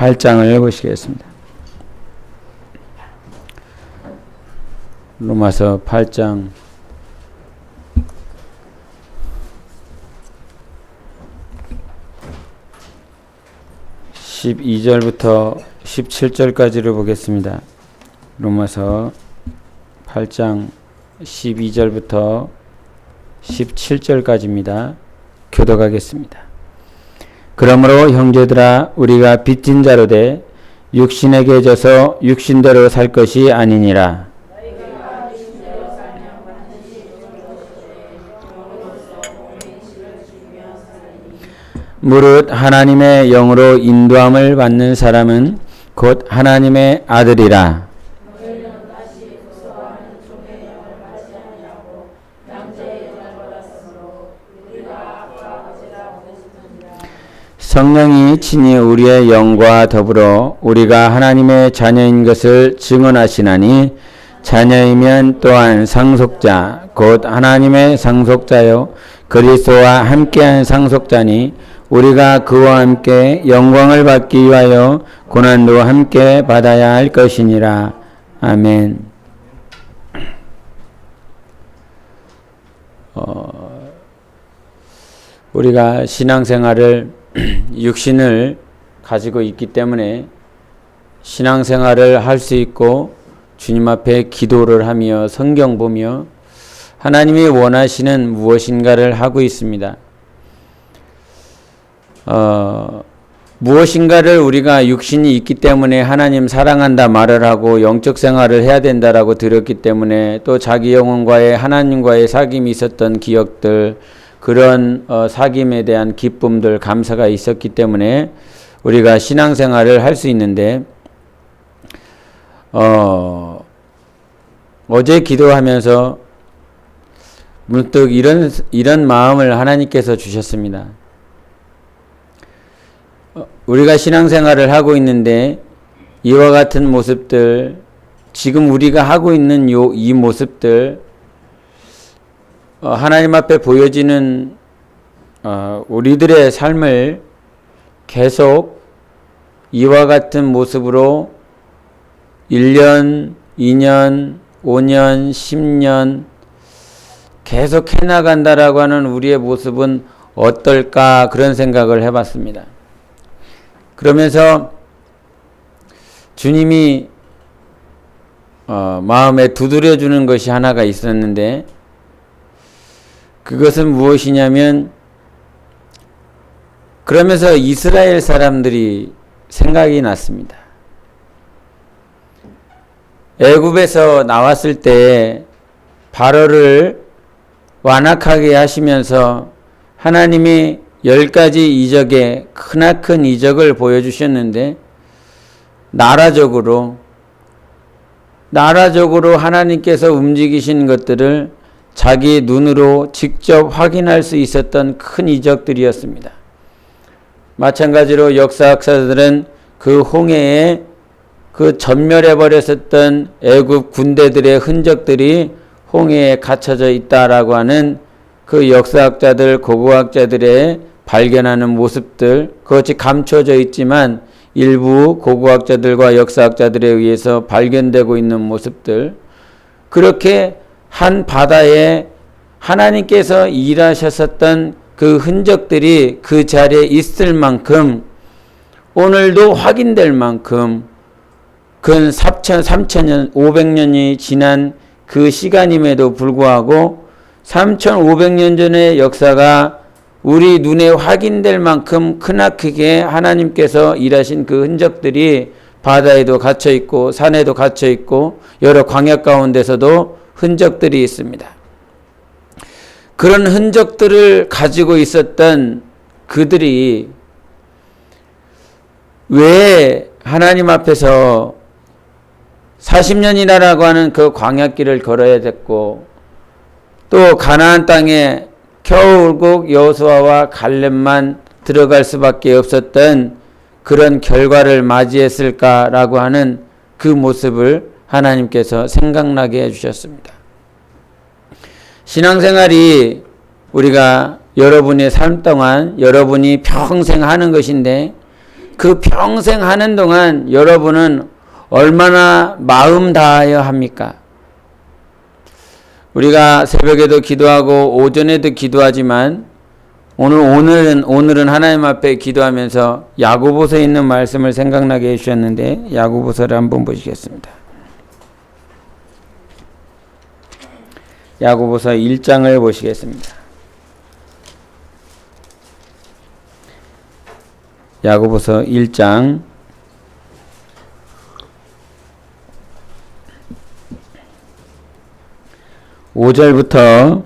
8장을 보시겠습니다. 로마서 8장 12절부터 17절까지를 보겠습니다. 로마서 8장 12절부터 17절까지입니다. 교독하겠습니다. 그러므로 형제들아 우리가 빚진 자로 돼 육신에게 져서 육신대로 살 것이 아니니라. 무릇 하나님의 영으로 인도함을 받는 사람은 곧 하나님의 아들이라. 성령이 친히 우리의 영과 더불어 우리가 하나님의 자녀인 것을 증언하시나니 자녀이면 또한 상속자 곧 하나님의 상속자요 그리스도와 함께한 상속자니 우리가 그와 함께 영광을 받기 위하여 고난도 함께 받아야 할 것이니라. 아멘. 우리가 신앙생활을 육신을 가지고 있기 때문에 신앙생활을 할 수 있고 주님 앞에 기도를 하며 성경 보며 하나님이 원하시는 무엇인가를 하고 있습니다. 무엇인가를 우리가 육신이 있기 때문에 하나님 사랑한다 말을 하고 영적 생활을 해야 된다라고 들었기 때문에 또 자기 영혼과의 하나님과의 사귐이 있었던 기억들 그런 사귐에 대한 기쁨들 감사가 있었기 때문에 우리가 신앙생활을 할 수 있는데 어제 기도하면서 문득 이런 마음을 하나님께서 주셨습니다. 우리가 신앙생활을 하고 있는데 이와 같은 모습들 지금 우리가 하고 있는 이 모습들 하나님 앞에 보여지는 우리들의 삶을 계속 이와 같은 모습으로 1년, 2년, 5년, 10년 계속 해나간다라고 하는 우리의 모습은 어떨까 그런 생각을 해봤습니다. 그러면서 주님이 마음에 두드려주는 것이 하나가 있었는데 그것은 무엇이냐면 그러면서 이스라엘 사람들이 생각이 났습니다. 애굽에서 나왔을 때 바로를 완악하게 하시면서 하나님이 10가지 이적에 크나큰 이적을 보여주셨는데 나라적으로 하나님께서 움직이신 것들을 자기 눈으로 직접 확인할 수 있었던 큰 이적들이었습니다. 마찬가지로 역사학자들은 그 홍해에 그 전멸해버렸었던 애굽 군대들의 흔적들이 홍해에 갇혀져 있다라고 하는 그 역사학자들, 고고학자들의 발견하는 모습들, 그것이 감춰져 있지만 일부 고고학자들과 역사학자들에 의해서 발견되고 있는 모습들, 그렇게 한 바다에 하나님께서 일하셨었던 그 흔적들이 그 자리에 있을 만큼 오늘도 확인될 만큼 근 3,000년, 500년이 지난 그 시간임에도 불구하고 3,500년 전의 역사가 우리 눈에 확인될 만큼 크나크게 하나님께서 일하신 그 흔적들이 바다에도 갇혀 있고 산에도 갇혀 있고 여러 광야 가운데서도 흔적들이 있습니다. 그런 흔적들을 가지고 있었던 그들이 왜 하나님 앞에서 40년이라고 하는 그 광야길을 걸어야 됐고 또 가나안 땅에 겨울국 여호수아와 갈렙만 들어갈 수밖에 없었던 그런 결과를 맞이했을까라고 하는 그 모습을 하나님께서 생각나게 해주셨습니다. 신앙생활이 우리가 여러분의 삶 동안 여러분이 평생 하는 것인데 그 평생 하는 동안 여러분은 얼마나 마음 다하여 합니까? 우리가 새벽에도 기도하고 오전에도 기도하지만 오늘은 하나님 앞에 기도하면서 야고보서에 있는 말씀을 생각나게 해주셨는데 야고보서를 한번 보시겠습니다. 야고보서 1장을 보시겠습니다. 야고보서 1장 5절부터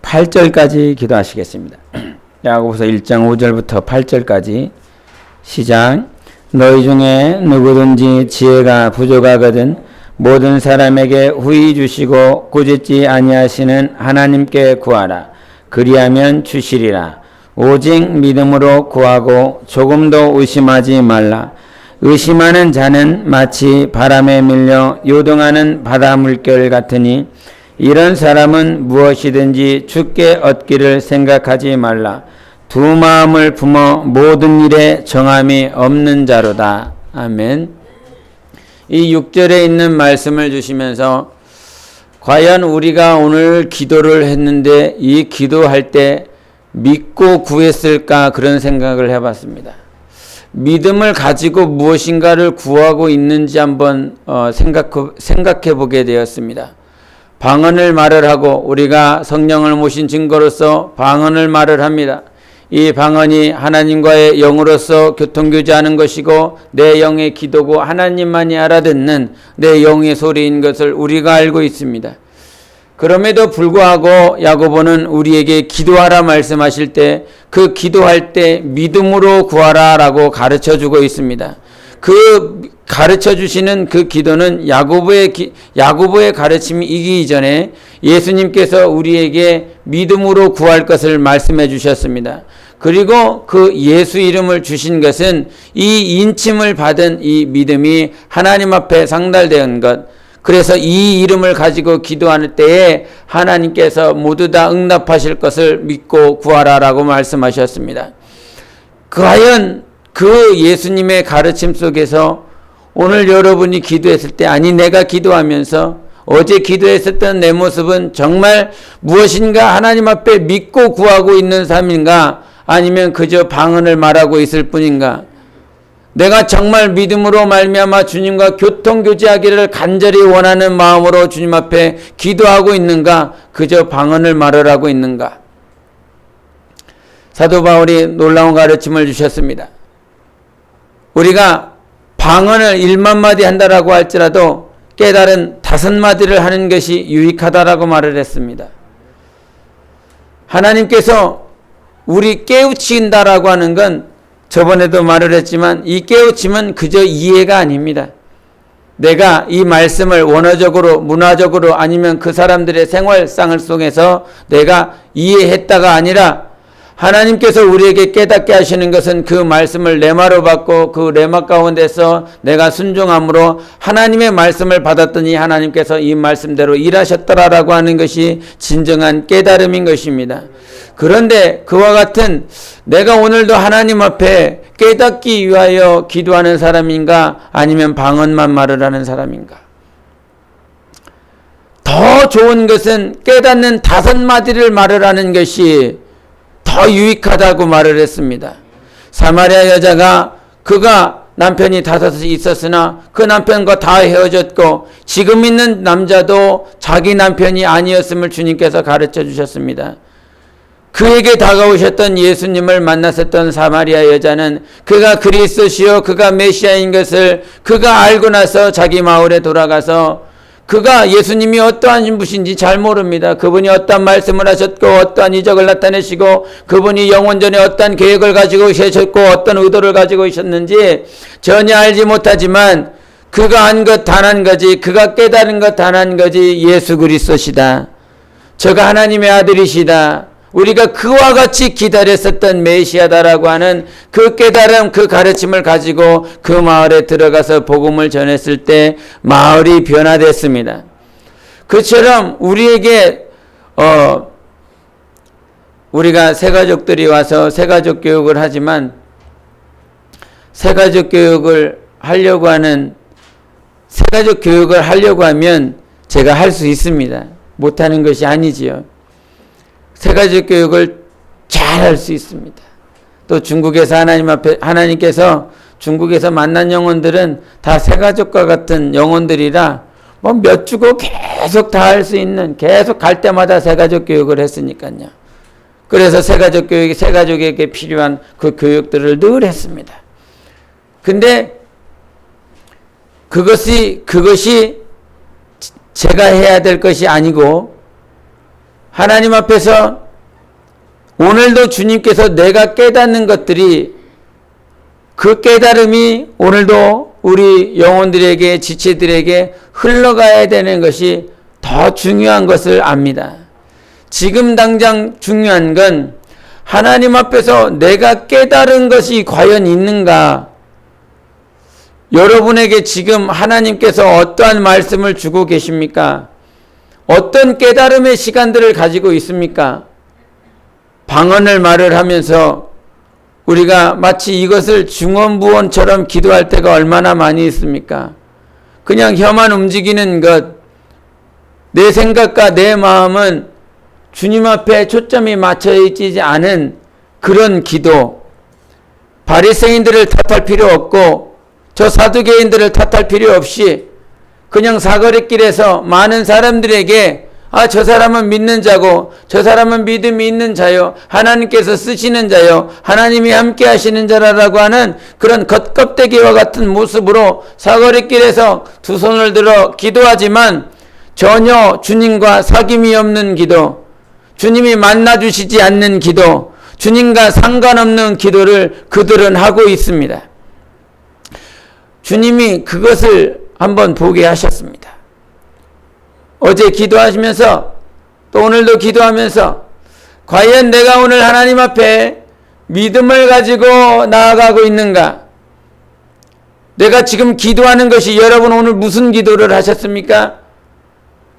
8절까지 기도하시겠습니다. 야고보서 1장 5절부터 8절까지 시작. 너희 중에 누구든지 지혜가 부족하거든 모든 사람에게 후히 주시고 꾸짖지 아니하시는 하나님께 구하라. 그리하면 주시리라. 오직 믿음으로 구하고 조금도 의심하지 말라. 의심하는 자는 마치 바람에 밀려 요동하는 바다 물결 같으니 이런 사람은 무엇이든지 주께 얻기를 생각하지 말라. 두 마음을 품어 모든 일에 정함이 없는 자로다. 아멘. 이 6절에 있는 말씀을 주시면서 과연 우리가 오늘 기도를 했는데 이 기도할 때 믿고 구했을까 그런 생각을 해봤습니다. 믿음을 가지고 무엇인가를 구하고 있는지 한번 생각해 보게 되었습니다. 방언을 말을 하고 우리가 성령을 모신 증거로서 방언을 말을 합니다. 이 방언이 하나님과의 영으로서 교통교제하는 것이고 내 영의 기도고 하나님만이 알아듣는 내 영의 소리인 것을 우리가 알고 있습니다. 그럼에도 불구하고 야고보는 우리에게 기도하라 말씀하실 때 그 기도할 때 믿음으로 구하라 라고 가르쳐주고 있습니다. 그 가르쳐 주시는 그 기도는 야고보의 가르침이 이기 전에 예수님께서 우리에게 믿음으로 구할 것을 말씀해 주셨습니다. 그리고 그 예수 이름을 주신 것은 이 인침을 받은 이 믿음이 하나님 앞에 상달된 것, 그래서 이 이름을 가지고 기도하는 때에 하나님께서 모두 다 응답하실 것을 믿고 구하라라고 말씀하셨습니다. 과연 그 예수님의 가르침 속에서 오늘 여러분이 기도했을 때, 아니 내가 기도하면서 어제 기도했었던 내 모습은 정말 무엇인가 하나님 앞에 믿고 구하고 있는 삶인가, 아니면 그저 방언을 말하고 있을 뿐인가? 내가 정말 믿음으로 말미암아 주님과 교통교제하기를 간절히 원하는 마음으로 주님 앞에 기도하고 있는가, 그저 방언을 말하고 있는가? 사도 바울이 놀라운 가르침을 주셨습니다. 우리가 방언을 1만 마디 한다라고 할지라도 깨달은 5마디를 하는 것이 유익하다라고 말을 했습니다. 하나님께서 우리 깨우친다라고 하는 건 저번에도 말을 했지만 이 깨우침은 그저 이해가 아닙니다. 내가 이 말씀을 원어적으로 문화적으로 아니면 그 사람들의 생활상 속에서 내가 이해했다가 아니라 하나님께서 우리에게 깨닫게 하시는 것은 그 말씀을 레마로 받고 그 레마 가운데서 내가 순종함으로 하나님의 말씀을 받았더니 하나님께서 이 말씀대로 일하셨더라라고 하는 것이 진정한 깨달음인 것입니다. 그런데 그와 같은 내가 오늘도 하나님 앞에 깨닫기 위하여 기도하는 사람인가, 아니면 방언만 말을 하는 사람인가? 더 좋은 것은 깨닫는 5마디를 말을 하는 것이 더 유익하다고 말을 했습니다. 사마리아 여자가 그가 남편이 5이 있었으나 그 남편과 다 헤어졌고 지금 있는 남자도 자기 남편이 아니었음을 주님께서 가르쳐 주셨습니다. 그에게 다가오셨던 예수님을 만났었던 사마리아 여자는 그가 그리스도시요 그가 메시아인 것을 그가 알고 나서 자기 마을에 돌아가서 그가 예수님이 어떠한 분이신지 잘 모릅니다. 그분이 어떠한 말씀을 하셨고 어떠한 이적을 나타내시고 그분이 영원전에 어떠한 계획을 가지고 계셨고 어떤 의도를 가지고 있었는지 전혀 알지 못하지만 그가 한 것 단 한 가지, 그가 깨달은 것 단 한 가지, 예수 그리스도시다. 저가 하나님의 아들이시다. 우리가 그와 같이 기다렸었던 메시아다라고 하는 그 깨달음, 그 가르침을 가지고 그 마을에 들어가서 복음을 전했을 때 마을이 변화됐습니다. 그처럼 우리에게 우리가 새가족들이 와서 새가족 교육을 하지만 새가족 교육을 하려고 하면 제가 할 수 있습니다. 못하는 것이 아니지요. 새가족 교육을 잘 할 수 있습니다. 또 중국에서 하나님께서 중국에서 만난 영혼들은 다 새가족과 같은 영혼들이라 뭐 몇 주고 계속 다 할 수 있는, 계속 갈 때마다 새가족 교육을 했으니까요. 그래서 새가족에게 필요한 그 교육들을 늘 했습니다. 근데 그것이 제가 해야 될 것이 아니고 하나님 앞에서 오늘도 주님께서 내가 깨닫는 것들이, 그 깨달음이 오늘도 우리 영혼들에게, 지체들에게 흘러가야 되는 것이 더 중요한 것을 압니다. 지금 당장 중요한 건 하나님 앞에서 내가 깨달은 것이 과연 있는가? 여러분에게 지금 하나님께서 어떠한 말씀을 주고 계십니까? 어떤 깨달음의 시간들을 가지고 있습니까? 방언을 말을 하면서 우리가 마치 이것을 중언부언처럼 기도할 때가 얼마나 많이 있습니까? 그냥 혀만 움직이는 것, 내 생각과 내 마음은 주님 앞에 초점이 맞춰 있지 않은 그런 기도. 바리새인들을 탓할 필요 없고 저 사두개인들을 탓할 필요 없이 그냥 사거리길에서 많은 사람들에게 저 사람은 믿는 자고 저 사람은 믿음이 있는 자요, 하나님께서 쓰시는 자요, 하나님이 함께 하시는 자라고 하는 그런 겉껍데기와 같은 모습으로 사거리길에서 두 손을 들어 기도하지만 전혀 주님과 사귐이 없는 기도, 주님이 만나주시지 않는 기도, 주님과 상관없는 기도를 그들은 하고 있습니다. 주님이 그것을 한번 보게 하셨습니다. 어제 기도하시면서 또 오늘도 기도하면서 과연 내가 오늘 하나님 앞에 믿음을 가지고 나아가고 있는가? 내가 지금 기도하는 것이, 여러분 오늘 무슨 기도를 하셨습니까?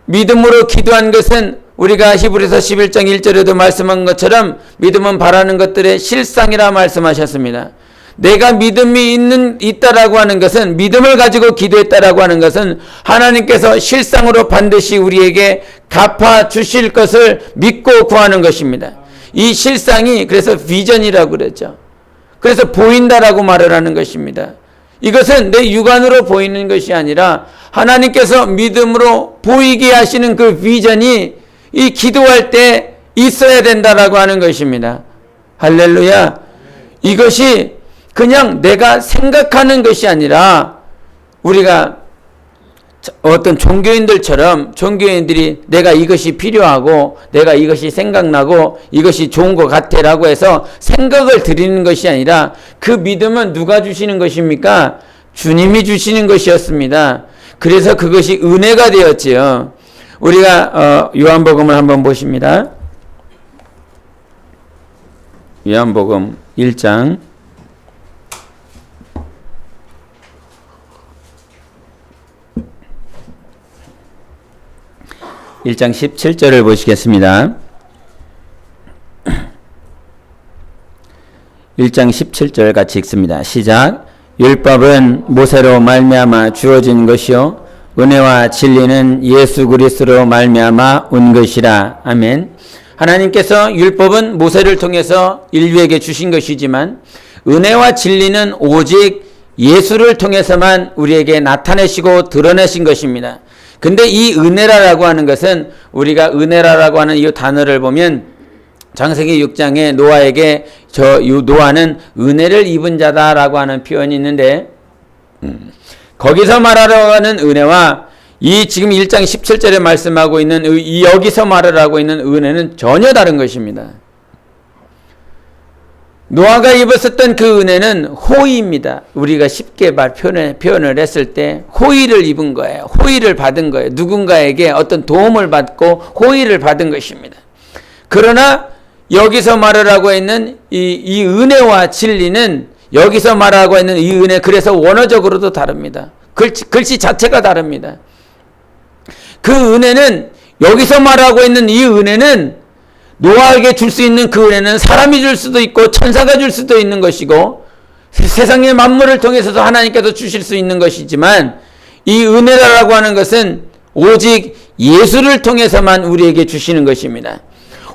믿음으로 기도한 것은 우리가 히브리서 11장 1절에도 말씀한 것처럼 믿음은 바라는 것들의 실상이라 말씀하셨습니다. 내가 믿음이 있다라고 하는 것은, 믿음을 가지고 기도했다라고 하는 것은 하나님께서 실상으로 반드시 우리에게 갚아 주실 것을 믿고 구하는 것입니다. 이 실상이 그래서 비전이라고 그러죠. 그래서 보인다라고 말을 하는 것입니다. 이것은 내 육안으로 보이는 것이 아니라 하나님께서 믿음으로 보이게 하시는 그 비전이 이 기도할 때 있어야 된다라고 하는 것입니다. 할렐루야. 이것이 그냥 내가 생각하는 것이 아니라 우리가 어떤 종교인들이 내가 이것이 필요하고 내가 이것이 생각나고 이것이 좋은 것 같아라고 해서 생각을 드리는 것이 아니라 그 믿음은 누가 주시는 것입니까? 주님이 주시는 것이었습니다. 그래서 그것이 은혜가 되었지요. 우리가 요한복음을 한번 보십니다. 요한복음 1장 1장 17절을 보시겠습니다. 1장 17절 같이 읽습니다. 시작. 율법은 모세로 말미암아 주어진 것이요 은혜와 진리는 예수 그리스도로 말미암아 온 것이라. 아멘. 하나님께서 율법은 모세를 통해서 인류에게 주신 것이지만 은혜와 진리는 오직 예수를 통해서만 우리에게 나타내시고 드러내신 것입니다. 근데 이 은혜라라고 하는 것은, 우리가 은혜라라고 하는 이 단어를 보면 창세기 6장에 노아에게 노아는 은혜를 입은 자다라고 하는 표현이 있는데, 거기서 말하려고 하는 은혜와 이 지금 1장 17절에 말씀하고 있는 여기서 말하고 있는 은혜는 전혀 다른 것입니다. 노아가 입었었던 그 은혜는 호의입니다. 우리가 쉽게 표현을 했을 때 호의를 입은 거예요. 호의를 받은 거예요. 누군가에게 어떤 도움을 받고 호의를 받은 것입니다. 그러나 여기서 말하고 있는 이 은혜와 진리는, 여기서 말하고 있는 이 은혜, 그래서 원어적으로도 다릅니다. 글씨 자체가 다릅니다. 그 은혜는, 여기서 말하고 있는 이 은혜는 노아에게 줄 수 있는 그 은혜는 사람이 줄 수도 있고 천사가 줄 수도 있는 것이고, 세상의 만물을 통해서도 하나님께서 주실 수 있는 것이지만 이 은혜라고 하는 것은 오직 예수를 통해서만 우리에게 주시는 것입니다.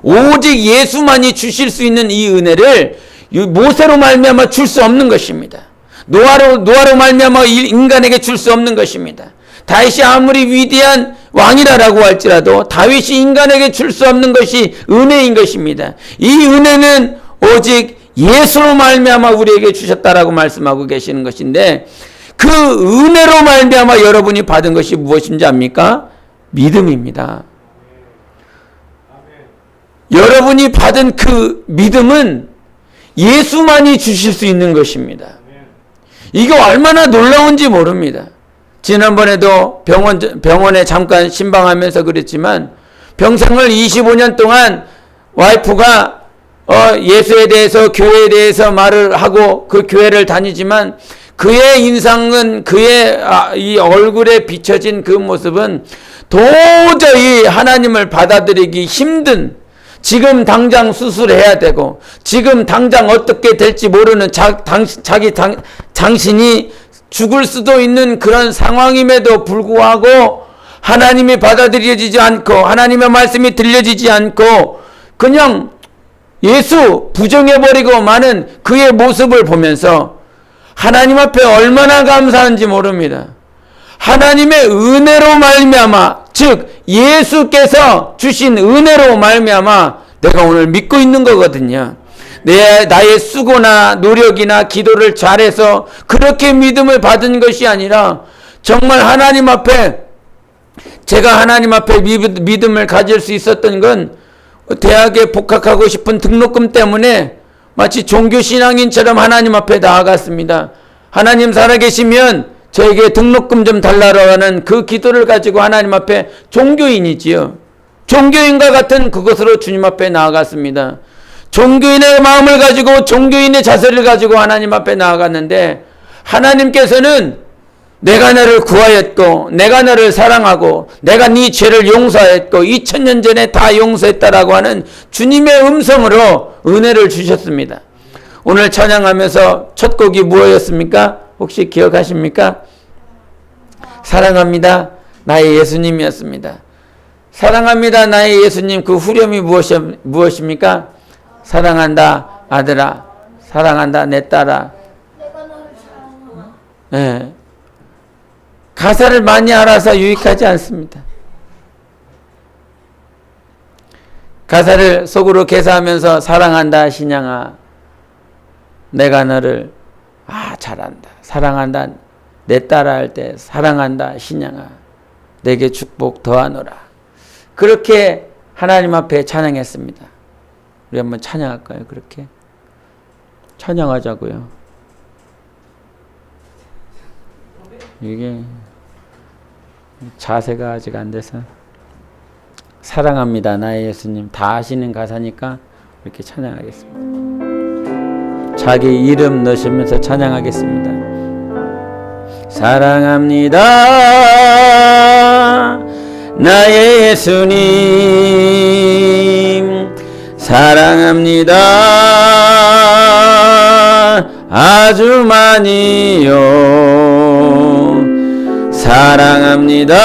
오직 예수만이 주실 수 있는 이 은혜를 모세로 말미암아 줄 수 없는 것입니다. 노아로 말미암아 인간에게 줄 수 없는 것입니다. 다윗이 아무리 위대한 왕이라고 할지라도 다윗이 인간에게 줄 수 없는 것이 은혜인 것입니다. 이 은혜는 오직 예수로 말미암아 우리에게 주셨다라고 말씀하고 계시는 것인데 그 은혜로 말미암아 여러분이 받은 것이 무엇인지 압니까? 믿음입니다. 여러분이 받은 그 믿음은 예수만이 주실 수 있는 것입니다. 이게 얼마나 놀라운지 모릅니다. 지난번에도 병원에 잠깐 신방하면서 그랬지만 평생을 25년 동안 와이프가 예수에 대해서 교회에 대해서 말을 하고 그 교회를 다니지만 그의 인상은 그의 이 얼굴에 비춰진 그 모습은 도저히 하나님을 받아들이기 힘든 지금 당장 수술해야 되고 지금 당장 어떻게 될지 모르는 당신이 죽을 수도 있는 그런 상황임에도 불구하고 하나님이 받아들여지지 않고 하나님의 말씀이 들려지지 않고 그냥 예수 부정해버리고 마는 그의 모습을 보면서 하나님 앞에 얼마나 감사한지 모릅니다. 하나님의 은혜로 말미암아 즉 예수께서 주신 은혜로 말미암아 내가 오늘 믿고 있는 거거든요. 나의 수고나 노력이나 기도를 잘해서 그렇게 믿음을 받은 것이 아니라 정말 하나님 앞에 제가 하나님 앞에 믿음을 가질 수 있었던 건 대학에 복학하고 싶은 등록금 때문에 마치 종교신앙인처럼 하나님 앞에 나아갔습니다. 하나님 살아계시면 저에게 등록금 좀 달라고 하는 그 기도를 가지고 하나님 앞에 종교인이지요. 종교인과 같은 그것으로 주님 앞에 나아갔습니다. 종교인의 마음을 가지고 종교인의 자세를 가지고 하나님 앞에 나아갔는데 하나님께서는 내가 너를 구하였고 내가 너를 사랑하고 내가 네 죄를 용서하였고 2000년 전에 다 용서했다라고 하는 주님의 음성으로 은혜를 주셨습니다. 오늘 찬양하면서 첫 곡이 무엇이었습니까? 혹시 기억하십니까? 사랑합니다. 나의 예수님이었습니다. 사랑합니다. 나의 예수님 그 후렴이 무엇입니까? 사랑한다 아들아 사랑한다 내 딸아. 네. 가사를 많이 알아서 유익하지 않습니다. 가사를 속으로 개사하면서 사랑한다 신양아 내가 너를 잘한다 사랑한다 내 딸아 할 때 사랑한다 신양아 내게 축복 더하노라 그렇게 하나님 앞에 찬양했습니다. 우리 한번 찬양할까요? 그렇게 찬양하자고요. 이게 자세가 아직 안 돼서 사랑합니다 나의 예수님 다 아시는 가사니까 이렇게 찬양하겠습니다. 자기 이름 넣으시면서 찬양하겠습니다. 사랑합니다 나의 예수님 사랑합니다 아주 많이요 사랑합니다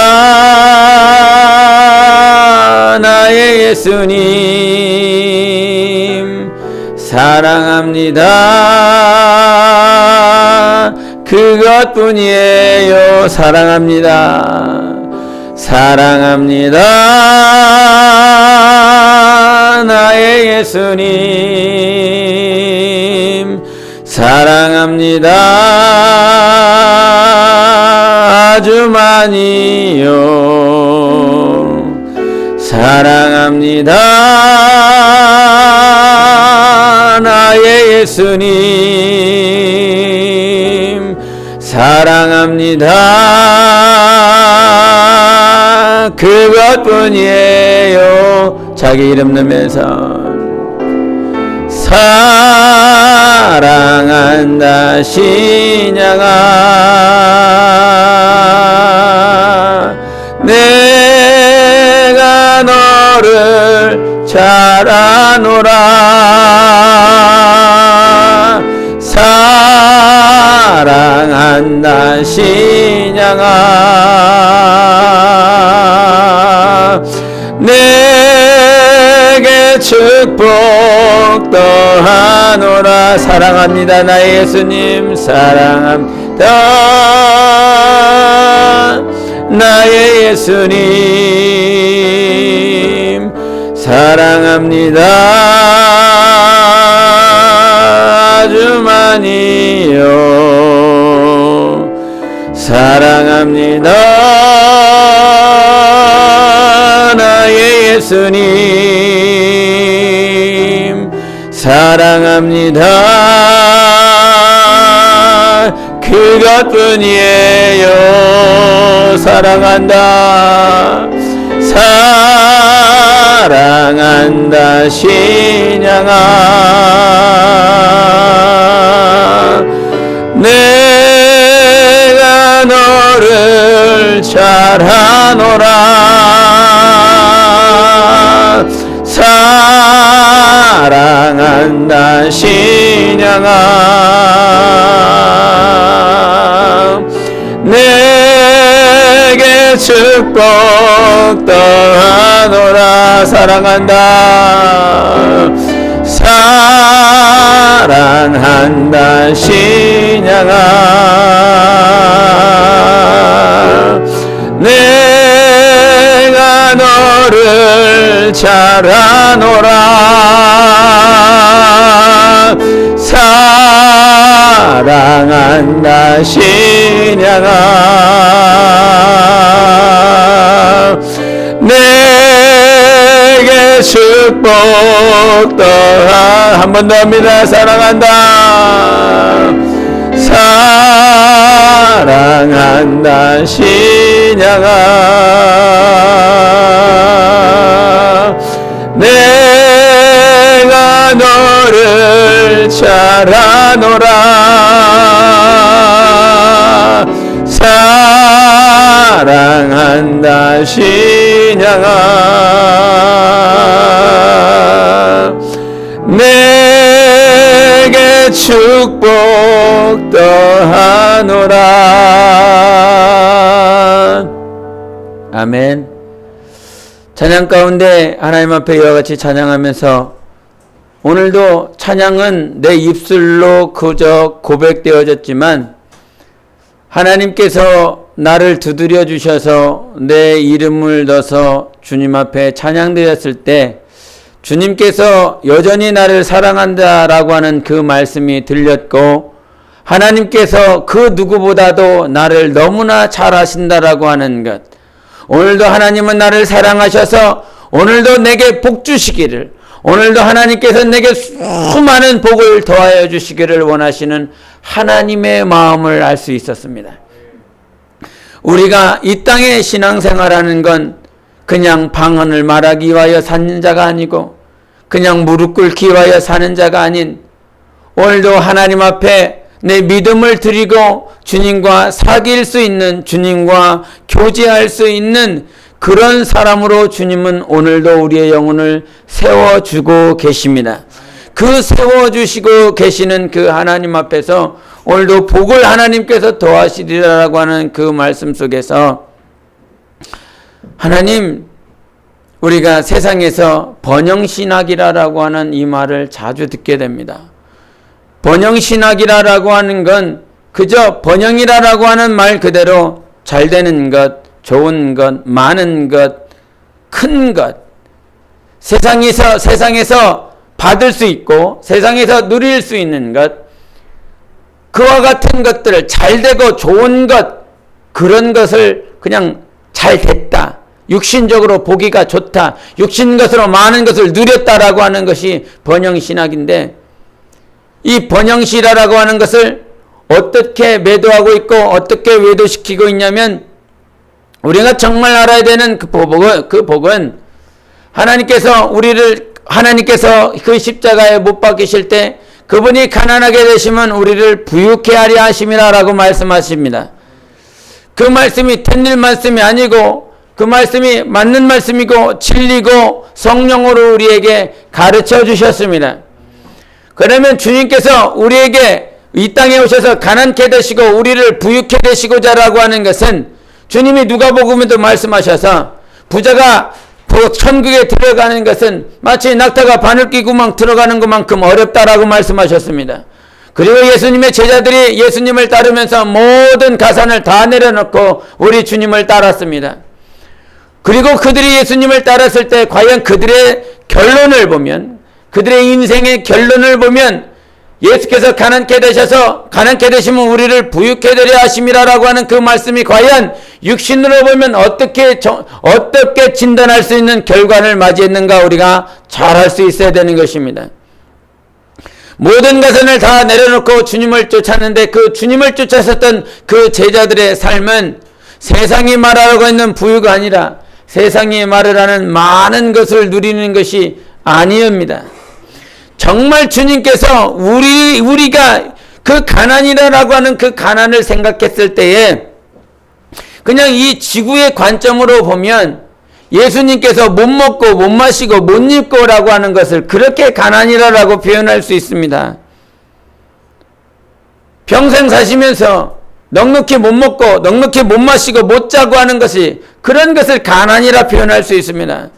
나의 예수님 사랑합니다 그것뿐이에요 사랑합니다 사랑합니다 나의 예수님 사랑합니다 아주 많이요 사랑합니다 나의 예수님 사랑합니다 그것뿐이에요. 자기 이름 넣으면서 사랑한다 신양아 내가 너를 잘 아노라 사랑한다 사랑한다 신양아 내게 축복 더하노라. 사랑합니다 나의 예수님 사랑합니다 나의 예수님 사랑합니다 아주 많이요 사랑합니다 나의 예수님 사랑합니다 그것뿐이에요 사랑한다 사랑한다 신양아 내가 너를 잘하노라 사랑한다 신양아 내게 축복 더하노라 사랑한다 사랑한다 신양아 내가 너를 잘하노라 사랑한다 신양아 내게 축복 더하 한 번 더 합니다 사랑한다 사랑한다 신양아 내가 너를 잘하노라 사랑한다 신양아 내게 축복 더하노라. 아멘. 찬양 가운데 하나님 앞에 이와 같이 찬양하면서 오늘도 찬양은 내 입술로 그저 고백되어졌지만 하나님께서 나를 두드려 주셔서 내 이름을 넣어서 주님 앞에 찬양드렸을 때 주님께서 여전히 나를 사랑한다라고 하는 그 말씀이 들렸고 하나님께서 그 누구보다도 나를 너무나 잘 아신다라고 하는 것 오늘도 하나님은 나를 사랑하셔서 오늘도 내게 복 주시기를 오늘도 하나님께서 내게 수많은 복을 더하여 주시기를 원하시는 하나님의 마음을 알 수 있었습니다. 우리가 이 땅의 신앙생활하는 건 그냥 방언을 말하기 위하여 사는 자가 아니고 그냥 무릎 꿇기 위하여 사는 자가 아닌 오늘도 하나님 앞에 내 믿음을 드리고 주님과 사귈 수 있는 주님과 교제할 수 있는 그런 사람으로 주님은 오늘도 우리의 영혼을 세워주고 계십니다. 그 세워주시고 계시는 그 하나님 앞에서 오늘도 복을 하나님께서 더하시리라고 하는 그 말씀 속에서 하나님 우리가 세상에서 번영신학이라고 하는 이 말을 자주 듣게 됩니다. 번영신학이라고 하는 건 그저 번영이라고 하는 말 그대로 잘 되는 것, 좋은 것, 많은 것, 큰 것 세상에서 받을 수 있고 세상에서 누릴 수 있는 것 그와 같은 것들을 잘 되고 좋은 것 그런 것을 그냥 잘 됐다 육신적으로 보기가 좋다 육신 것으로 많은 것을 누렸다라고 하는 것이 번영신학인데 이 번영신학이라고 하는 것을 어떻게 매도하고 있고 어떻게 외도시키고 있냐면 우리가 정말 알아야 되는 그 복은 하나님께서 그 십자가에 못 박히실 때 그분이 가난하게 되시면 우리를 부유케 하려 하심이라고 말씀하십니다. 그 말씀이 틀릴 말씀이 아니고 그 말씀이 맞는 말씀이고 진리고 성령으로 우리에게 가르쳐 주셨습니다. 그러면 주님께서 우리에게 이 땅에 오셔서 가난케 되시고 우리를 부유케 되시고자라고 하는 것은 주님이 누가복음에도 말씀하셔서 부자가 천국에 들어가는 것은 마치 낙타가 바늘 끼고만 들어가는 것만큼 어렵다라고 말씀하셨습니다. 그리고 예수님의 제자들이 예수님을 따르면서 모든 가산을 다 내려놓고 우리 주님을 따랐습니다. 그리고 그들이 예수님을 따랐을 때 과연 그들의 결론을 보면, 그들의 인생의 결론을 보면 예수께서 가난케 되셔서 가난케 되시면 우리를 부유케 되려 하심이라라고 하는 그 말씀이 과연 육신으로 보면 어떻게 진단할 수 있는 결과를 맞이했는가 우리가 잘 알 수 있어야 되는 것입니다. 모든 가산을 다 내려놓고 주님을 쫓았는데 그 주님을 쫓았었던 그 제자들의 삶은 세상이 말하고 있는 부유가 아니라 세상이 말을 하는 많은 것을 누리는 것이 아니옵니다. 정말 주님께서 우리가 그 가난이라고 하는 그 가난을 생각했을 때에 그냥 이 지구의 관점으로 보면 예수님께서 못 먹고 못 마시고 못 입고 라고 하는 것을 그렇게 가난이라고 표현할 수 있습니다. 평생 사시면서 넉넉히 못 먹고 넉넉히 못 마시고 못 자고 하는 것이 그런 것을 가난이라 표현할 수 있습니다.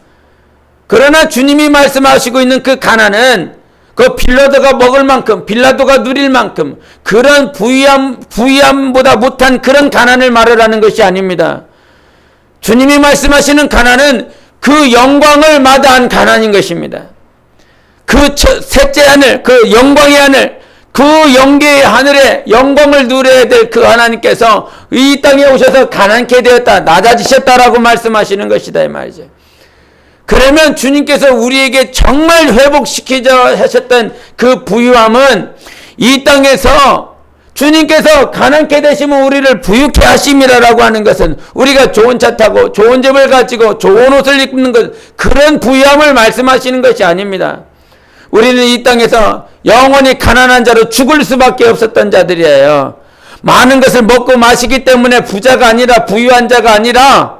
그러나 주님이 말씀하시고 있는 그 가난은 그 빌라도가 먹을 만큼 빌라도가 누릴 만큼 그런 부유함보다 못한 그런 가난을 말하는 것이 아닙니다. 주님이 말씀하시는 가난은 그 영광을 마다한 가난인 것입니다. 그 셋째 하늘, 그 영광의 하늘, 그 영계의 하늘에 영광을 누려야 될 그 하나님께서 이 땅에 오셔서 가난케 되었다, 낮아지셨다라고 말씀하시는 것이다 이 말이죠. 그러면 주님께서 우리에게 정말 회복시키자 하셨던 그 부유함은 이 땅에서 주님께서 가난케 되시면 우리를 부유케 하심이라고 하는 것은 우리가 좋은 차 타고 좋은 집을 가지고 좋은 옷을 입는 것, 그런 부유함을 말씀하시는 것이 아닙니다. 우리는 이 땅에서 영원히 가난한 자로 죽을 수밖에 없었던 자들이에요. 많은 것을 먹고 마시기 때문에 부자가 아니라 부유한 자가 아니라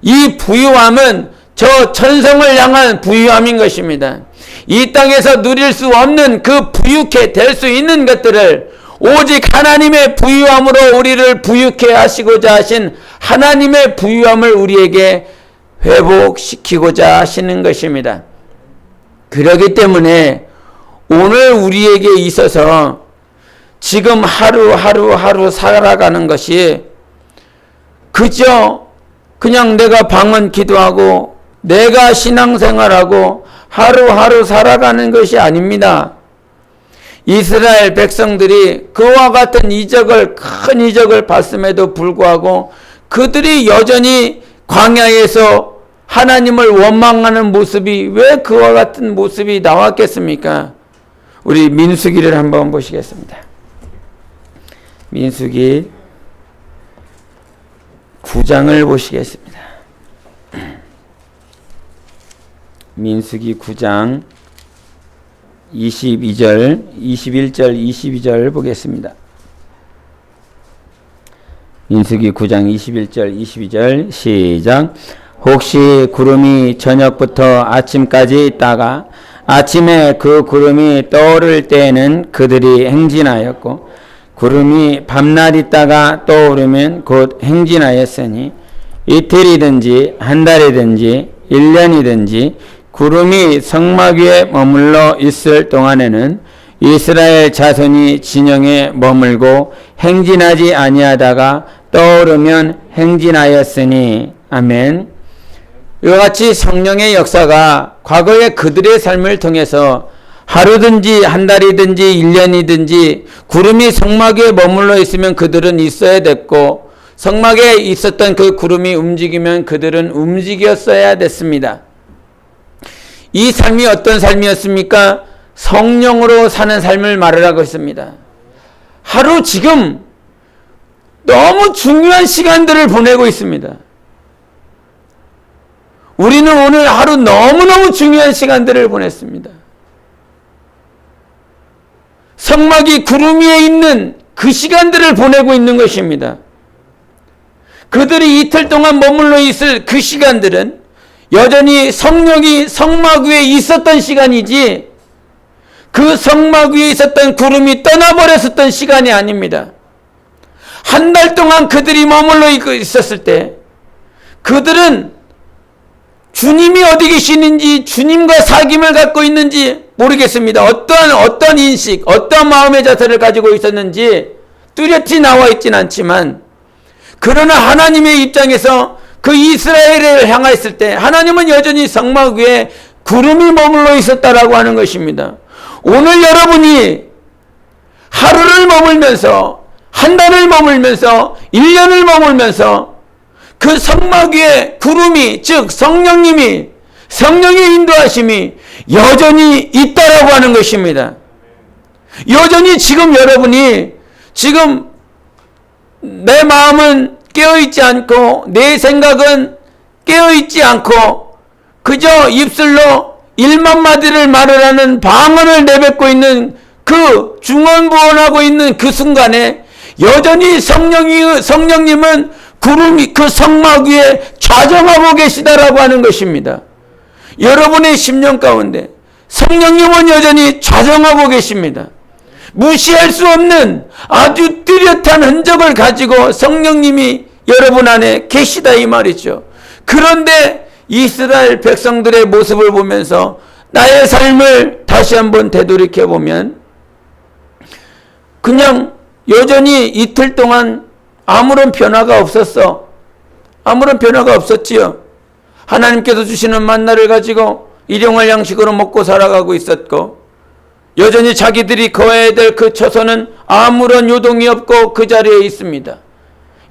이 부유함은 저 천성을 향한 부유함인 것입니다. 이 땅에서 누릴 수 없는 그 부유케 될 수 있는 것들을 오직 하나님의 부유함으로 우리를 부유케 하시고자 하신 하나님의 부유함을 우리에게 회복시키고자 하시는 것입니다. 그렇기 때문에 오늘 우리에게 있어서 지금 하루 살아가는 것이 그저 그냥 내가 방언 기도하고 내가 신앙생활하고 하루하루 살아가는 것이 아닙니다. 이스라엘 백성들이 그와 같은 큰 이적을 봤음에도 불구하고 그들이 여전히 광야에서 하나님을 원망하는 모습이 왜 그와 같은 모습이 나왔겠습니까? 우리 민수기를 한번 보시겠습니다. 민수기 9장을 보시겠습니다. 민수기 9장 22절, 21절, 22절 보겠습니다. 민수기 9장 21절, 22절 시작. 혹시 구름이 저녁부터 아침까지 있다가 아침에 그 구름이 떠오를 때에는 그들이 행진하였고 구름이 밤낮 있다가 떠오르면 곧 행진하였으니 이틀이든지 한 달이든지 1년이든지 구름이 성막 위에 머물러 있을 동안에는 이스라엘 자손이 진영에 머물고 행진하지 아니하다가 떠오르면 행진하였으니 아멘. 이와 같이 성령의 역사가 과거의 그들의 삶을 통해서 하루든지 한 달이든지 1년이든지 구름이 성막 위에 머물러 있으면 그들은 있어야 됐고 성막에 있었던 그 구름이 움직이면 그들은 움직였어야 됐습니다. 이 삶이 어떤 삶이었습니까? 성령으로 사는 삶을 말하고 있습니다. 하루 지금 너무 중요한 시간들을 보내고 있습니다. 우리는 오늘 하루 너무너무 중요한 시간들을 보냈습니다. 성막이 구름 위에 있는 그 시간들을 보내고 있는 것입니다. 그들이 이틀 동안 머물러 있을 그 시간들은 여전히 성령이 성막 위에 있었던 시간이지 그 성막 위에 있었던 구름이 떠나버렸었던 시간이 아닙니다. 한 달 동안 그들이 머물러 있었을 때 그들은 주님이 어디 계시는지, 주님과 사귐을 갖고 있는지 모르겠습니다. 어떤 인식, 어떤 마음의 자세를 가지고 있었는지 뚜렷이 나와 있진 않지만, 그러나 하나님의 입장에서 그 이스라엘을 향했을 때 하나님은 여전히 성막 위에 구름이 머물러 있었다라고 하는 것입니다. 오늘 여러분이 하루를 머물면서, 한 달을 머물면서, 1년을 머물면서 그 성막 위에 구름이, 즉 성령님이, 성령의 인도하심이 여전히 있다라고 하는 것입니다. 여전히 지금 여러분이, 지금 내 마음은 깨어있지 않고 내 생각은 깨어있지 않고 그저 입술로 1만 마디를 말을 하는 방언을 내뱉고 있는 그 중언부언하고 있는 그 순간에 여전히 성령님은 구름이 그 성막 위에 좌정하고 계시다라고 하는 것입니다. 여러분의 심령 가운데 성령님은 여전히 좌정하고 계십니다. 무시할 수 없는 아주 뚜렷한 흔적을 가지고 성령님이 여러분 안에 계시다 이 말이죠. 그런데 이스라엘 백성들의 모습을 보면서 나의 삶을 다시 한번 되돌이켜 보면 그냥 여전히 이틀 동안 아무런 변화가 없었어. 아무런 변화가 없었지요. 하나님께서 주시는 만나를 가지고 일용할 양식으로 먹고 살아가고 있었고, 여전히 자기들이 거해야 될 그 처소는 아무런 요동이 없고 그 자리에 있습니다.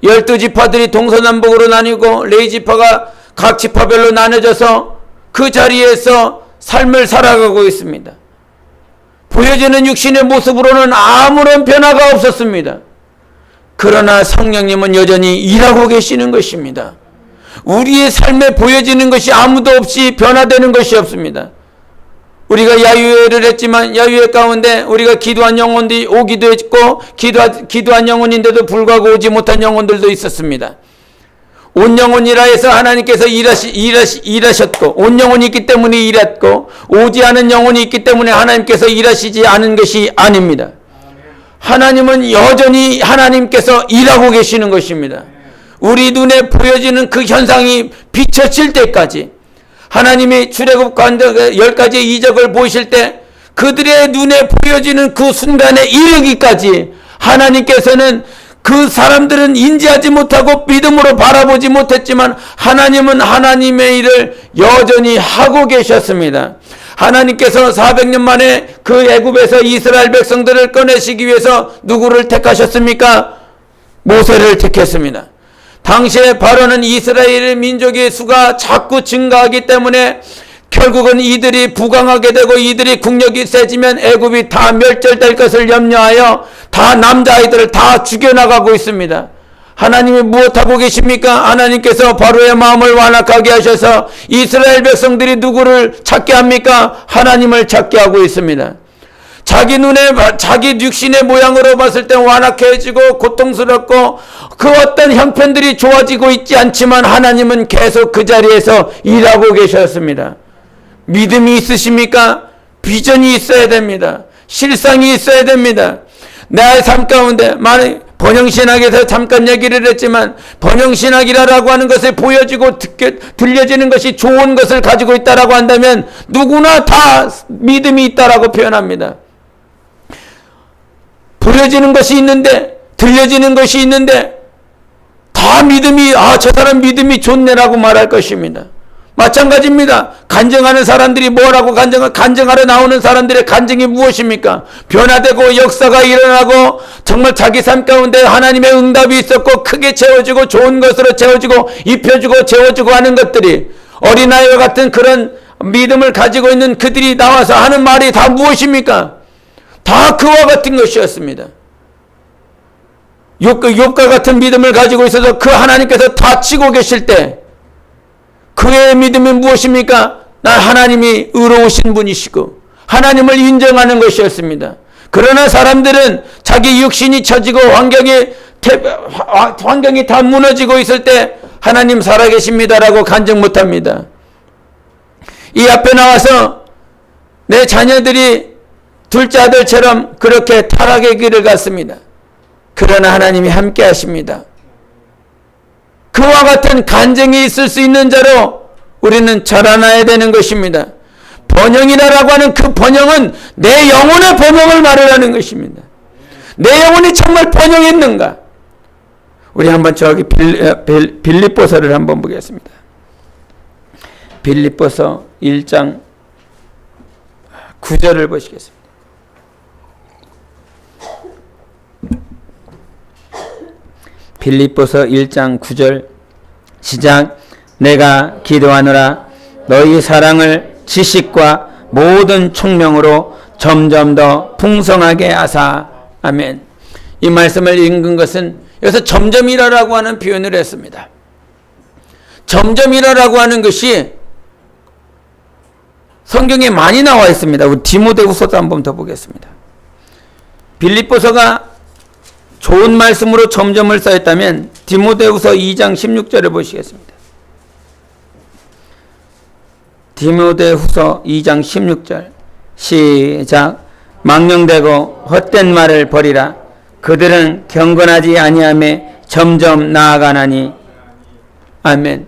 12지파들이 동서남북으로 나뉘고 레위지파가 각 지파별로 나눠져서 그 자리에서 삶을 살아가고 있습니다. 보여지는 육신의 모습으로는 아무런 변화가 없었습니다. 그러나 성령님은 여전히 일하고 계시는 것입니다. 우리의 삶에 보여지는 것이 아무도 없이 변화되는 것이 없습니다. 우리가 야유회를 했지만 야유회 가운데 우리가 기도한 영혼들이 오기도 했고 기도한 영혼인데도 불구하고 오지 못한 영혼들도 있었습니다. 온 영혼이라 해서 하나님께서 일하셨고, 온 영혼이 있기 때문에 일했고, 오지 않은 영혼이 있기 때문에 하나님께서 일하시지 않은 것이 아닙니다. 하나님은 여전히 하나님께서 일하고 계시는 것입니다. 우리 눈에 보여지는 그 현상이 비춰질 때까지, 하나님이 출애굽 10가지의 이적을 보이실 때 그들의 눈에 보여지는 그 순간에 이르기까지 하나님께서는 그 사람들은 인지하지 못하고 믿음으로 바라보지 못했지만 하나님은 하나님의 일을 여전히 하고 계셨습니다. 하나님께서 400년 만에 그 애굽에서 이스라엘 백성들을 꺼내시기 위해서 누구를 택하셨습니까? 모세를 택했습니다. 당시에 바로는 이스라엘 민족의 수가 자꾸 증가하기 때문에 결국은 이들이 부강하게 되고 이들이 국력이 세지면 애굽이 다 멸절될 것을 염려하여 다 남자아이들을 다 죽여나가고 있습니다. 하나님이 무엇하고 계십니까? 하나님께서 바로의 마음을 완악하게 하셔서 이스라엘 백성들이 누구를 찾게 합니까? 하나님을 찾게 하고 있습니다. 자기 눈에, 자기 육신의 모양으로 봤을 때 완악해지고 고통스럽고 그 어떤 형편들이 좋아지고 있지 않지만 하나님은 계속 그 자리에서 일하고 계셨습니다. 믿음이 있으십니까? 비전이 있어야 됩니다. 실상이 있어야 됩니다. 내 삶 가운데 많은 번영신학에서 잠깐 얘기를 했지만 번영신학이라고 하는 것을 보여지고 들려지는 것이 좋은 것을 가지고 있다라고 한다면 누구나 다 믿음이 있다라고 표현합니다. 보여지는 것이 있는데, 들려지는 것이 있는데 다 믿음이, 저 사람 믿음이 좋네라고 말할 것입니다. 마찬가지입니다. 간증하는 사람들이 뭐라고 간증하러 나오는 사람들의 간증이 무엇입니까? 변화되고 역사가 일어나고 정말 자기 삶 가운데 하나님의 응답이 있었고 크게 채워지고 좋은 것으로 채워지고 입혀주고 채워주고 하는 것들이, 어린아이와 같은 그런 믿음을 가지고 있는 그들이 나와서 하는 말이 다 무엇입니까? 다 그와 같은 것이었습니다. 욥과 같은 믿음을 가지고 있어서 그 하나님께서 다치고 계실 때 그의 믿음이 무엇입니까? 난 하나님이 의로우신 분이시고 하나님을 인정하는 것이었습니다. 그러나 사람들은 자기 육신이 처지고 환경이 다 무너지고 있을 때 하나님 살아계십니다라고 간증 못합니다. 이 앞에 나와서 내 자녀들이 둘째 아들처럼 그렇게 타락의 길을 갔습니다. 그러나 하나님이 함께 하십니다. 그와 같은 간증이 있을 수 있는 자로 우리는 자라나야 되는 것입니다. 번영이라고 하는 그 번영은 내 영혼의 번영을 말하는 것입니다. 내 영혼이 정말 번영했는가? 우리 한번 저기 빌립보서를 한번 보겠습니다. 빌립보서 1장 9절을 보시겠습니다. 빌립보서 1장 9절 시작. 내가 기도하노라 너희 사랑을 지식과 모든 총명으로 점점 더 풍성하게 하사. 아멘. 이 말씀을 읽은 것은 여기서 점점이라고 하는 표현을 했습니다. 점점이라고 하는 것이 성경에 많이 나와 있습니다. 우리 디모데후서도 한번 더 보겠습니다. 빌립보서가 좋은 말씀으로 점점을 쌓였다면 디모데후서 2장 16절을 보시겠습니다. 디모데후서 2장 16절 시작. 망령되고 헛된 말을 버리라. 그들은 경건하지 아니하매 점점 나아가나니. 아멘.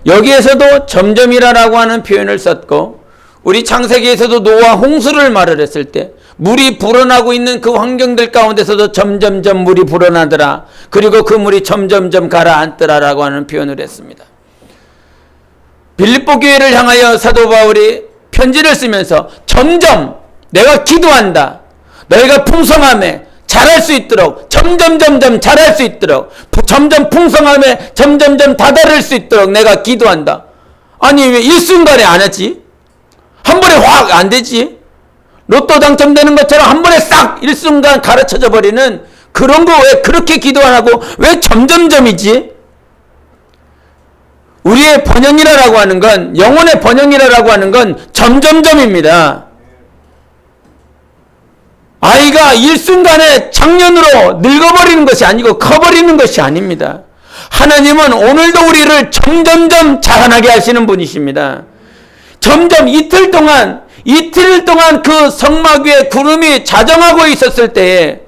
여기에서도 점점이라고 하는 표현을 썼고 우리 창세기에서도 노아 홍수를 말을 했을 때 물이 불어나고 있는 그 환경들 가운데서도 점점점 물이 불어나더라. 그리고 그 물이 점점점 가라앉더라라고 하는 표현을 했습니다. 빌립보 교회를 향하여 사도 바울이 편지를 쓰면서 점점 내가 기도한다. 너희가 풍성함에 잘할 수 있도록 점점점점 잘할 수 있도록 점점 풍성함에 점점점 다다를 수 있도록 내가 기도한다. 아니 왜 일순간에 안 하지? 한 번에 확 안 되지? 로또 당첨되는 것처럼 한 번에 싹 일순간 가르쳐져 버리는 그런 거 왜 그렇게 기도 안 하고 왜 점점점이지? 우리의 번영이라고 하는 건 영혼의 번영이라고 하는 건 점점점입니다. 아이가 일순간에 장년으로 늙어버리는 것이 아니고 커버리는 것이 아닙니다. 하나님은 오늘도 우리를 점점점 자라나게 하시는 분이십니다. 점점 이틀 동안 그 성막 위에 구름이 자정하고 있었을 때에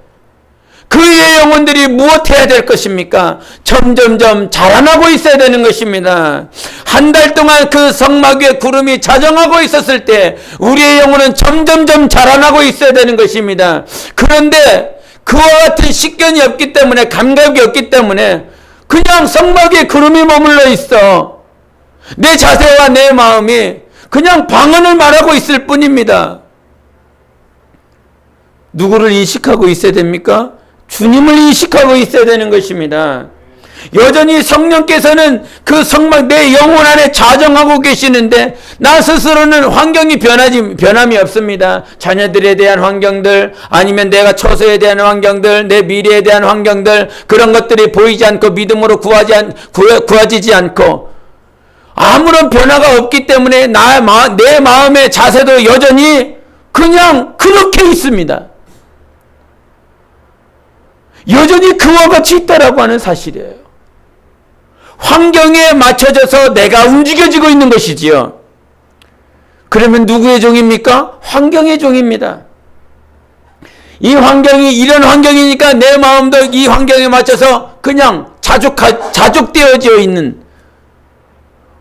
그의 영혼들이 무엇해야 될 것입니까? 점점점 자라나고 있어야 되는 것입니다. 한 달 동안 그 성막 위에 구름이 자정하고 있었을 때 우리의 영혼은 점점점 자라나고 있어야 되는 것입니다. 그런데 그와 같은 식견이 없기 때문에 감각이 없기 때문에 그냥 성막 위에 구름이 머물러 있어. 내 자세와 내 마음이 그냥 방언을 말하고 있을 뿐입니다. 누구를 인식하고 있어야 됩니까? 주님을 인식하고 있어야 되는 것입니다. 여전히 성령께서는 그 성막 내 영혼 안에 자정하고 계시는데 나 스스로는 환경이 변함이 없습니다. 자녀들에 대한 환경들 아니면 내가 처소에 대한 환경들 내 미래에 대한 환경들 그런 것들이 보이지 않고 믿음으로 구하지지 않고 아무런 변화가 없기 때문에 내 마음의 자세도 여전히 그냥 그렇게 있습니다. 여전히 그와 같이 있다라고 하는 사실이에요. 환경에 맞춰져서 내가 움직여지고 있는 것이지요. 그러면 누구의 종입니까? 환경의 종입니다. 이 환경이 이런 환경이니까 내 마음도 이 환경에 맞춰서 그냥 자족되어져 있는,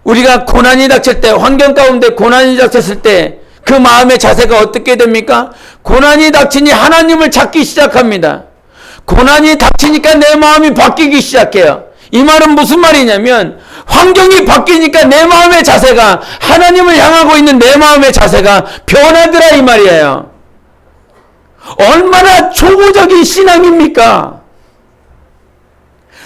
우리가 고난이 닥칠 때, 환경 가운데 고난이 닥쳤을 때 그 마음의 자세가 어떻게 됩니까? 고난이 닥치니 하나님을 찾기 시작합니다. 고난이 닥치니까 내 마음이 바뀌기 시작해요. 이 말은 무슨 말이냐면 환경이 바뀌니까 내 마음의 자세가, 하나님을 향하고 있는 내 마음의 자세가 변하더라 이 말이에요. 얼마나 초보적인 신앙입니까?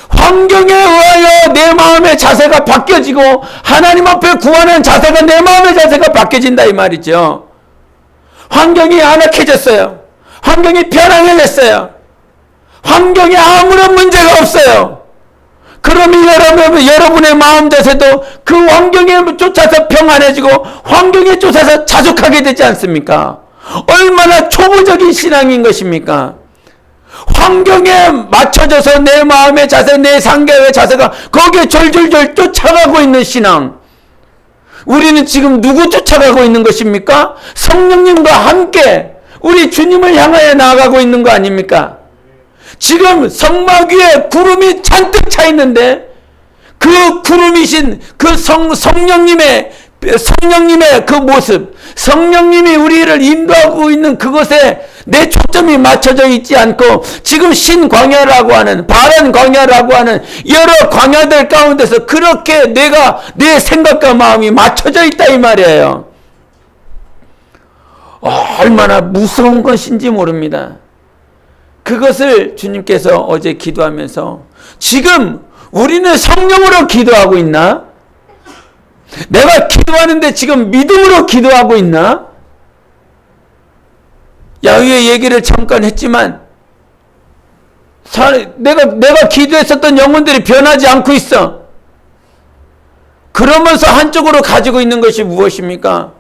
환경에 의하여 내 마음의 자세가 바뀌어지고 하나님 앞에 구하는 자세가 내 마음의 자세가 바뀌어진다 이 말이죠. 환경이 안악해졌어요. 환경이 편안해졌어요. 환경에 아무런 문제가 없어요. 그러면 여러분의 마음 자세도 그 환경에 쫓아서 평안해지고 환경에 쫓아서 자족하게 되지 않습니까? 얼마나 초보적인 신앙인 것입니까? 환경에 맞춰져서 내 마음의 자세, 내 상계의 자세가 거기에 졸졸졸 쫓아가고 있는 신앙. 우리는 지금 누구 쫓아가고 있는 것입니까? 성령님과 함께 우리 주님을 향하여 나아가고 있는 거 아닙니까? 지금 성막 위에 구름이 잔뜩 차 있는데 그 구름이신 그 성령님의 그 모습, 성령님이 우리를 인도하고 있는 그것에 내 초점이 맞춰져 있지 않고 지금 신광야라고 하는, 바란 광야라고 하는 여러 광야들 가운데서 그렇게 내 생각과 마음이 맞춰져 있다 이 말이에요. 얼마나 무서운 것인지 모릅니다. 그것을 주님께서 어제 기도하면서 지금 우리는 성령으로 기도하고 있나? 내가 기도하는데 지금 믿음으로 기도하고 있나? 야훼의 얘기를 잠깐 했지만 내가 기도했었던 영혼들이 변하지 않고 있어. 그러면서 한쪽으로 가지고 있는 것이 무엇입니까?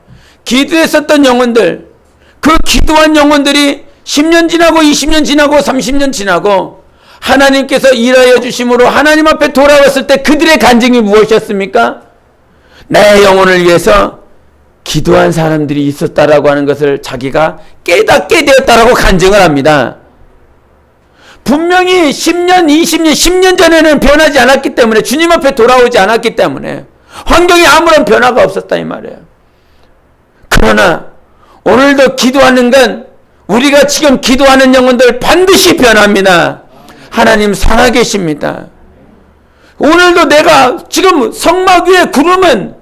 기도했었던 영혼들, 그 기도한 영혼들이 10년 지나고 20년 지나고 30년 지나고 하나님께서 일하여 주심으로 하나님 앞에 돌아왔을 때 그들의 간증이 무엇이었습니까? 내 영혼을 위해서 기도한 사람들이 있었다라고 하는 것을 자기가 깨닫게 되었다라고 간증을 합니다. 분명히 10년, 20년, 10년 전에는 변하지 않았기 때문에, 주님 앞에 돌아오지 않았기 때문에 환경에 아무런 변화가 없었다 이 말이에요. 그러나 오늘도 기도하는 건 우리가 지금 기도하는 영혼들 반드시 변합니다. 하나님 살아계십니다. 오늘도 내가 지금 성막 위에 구름은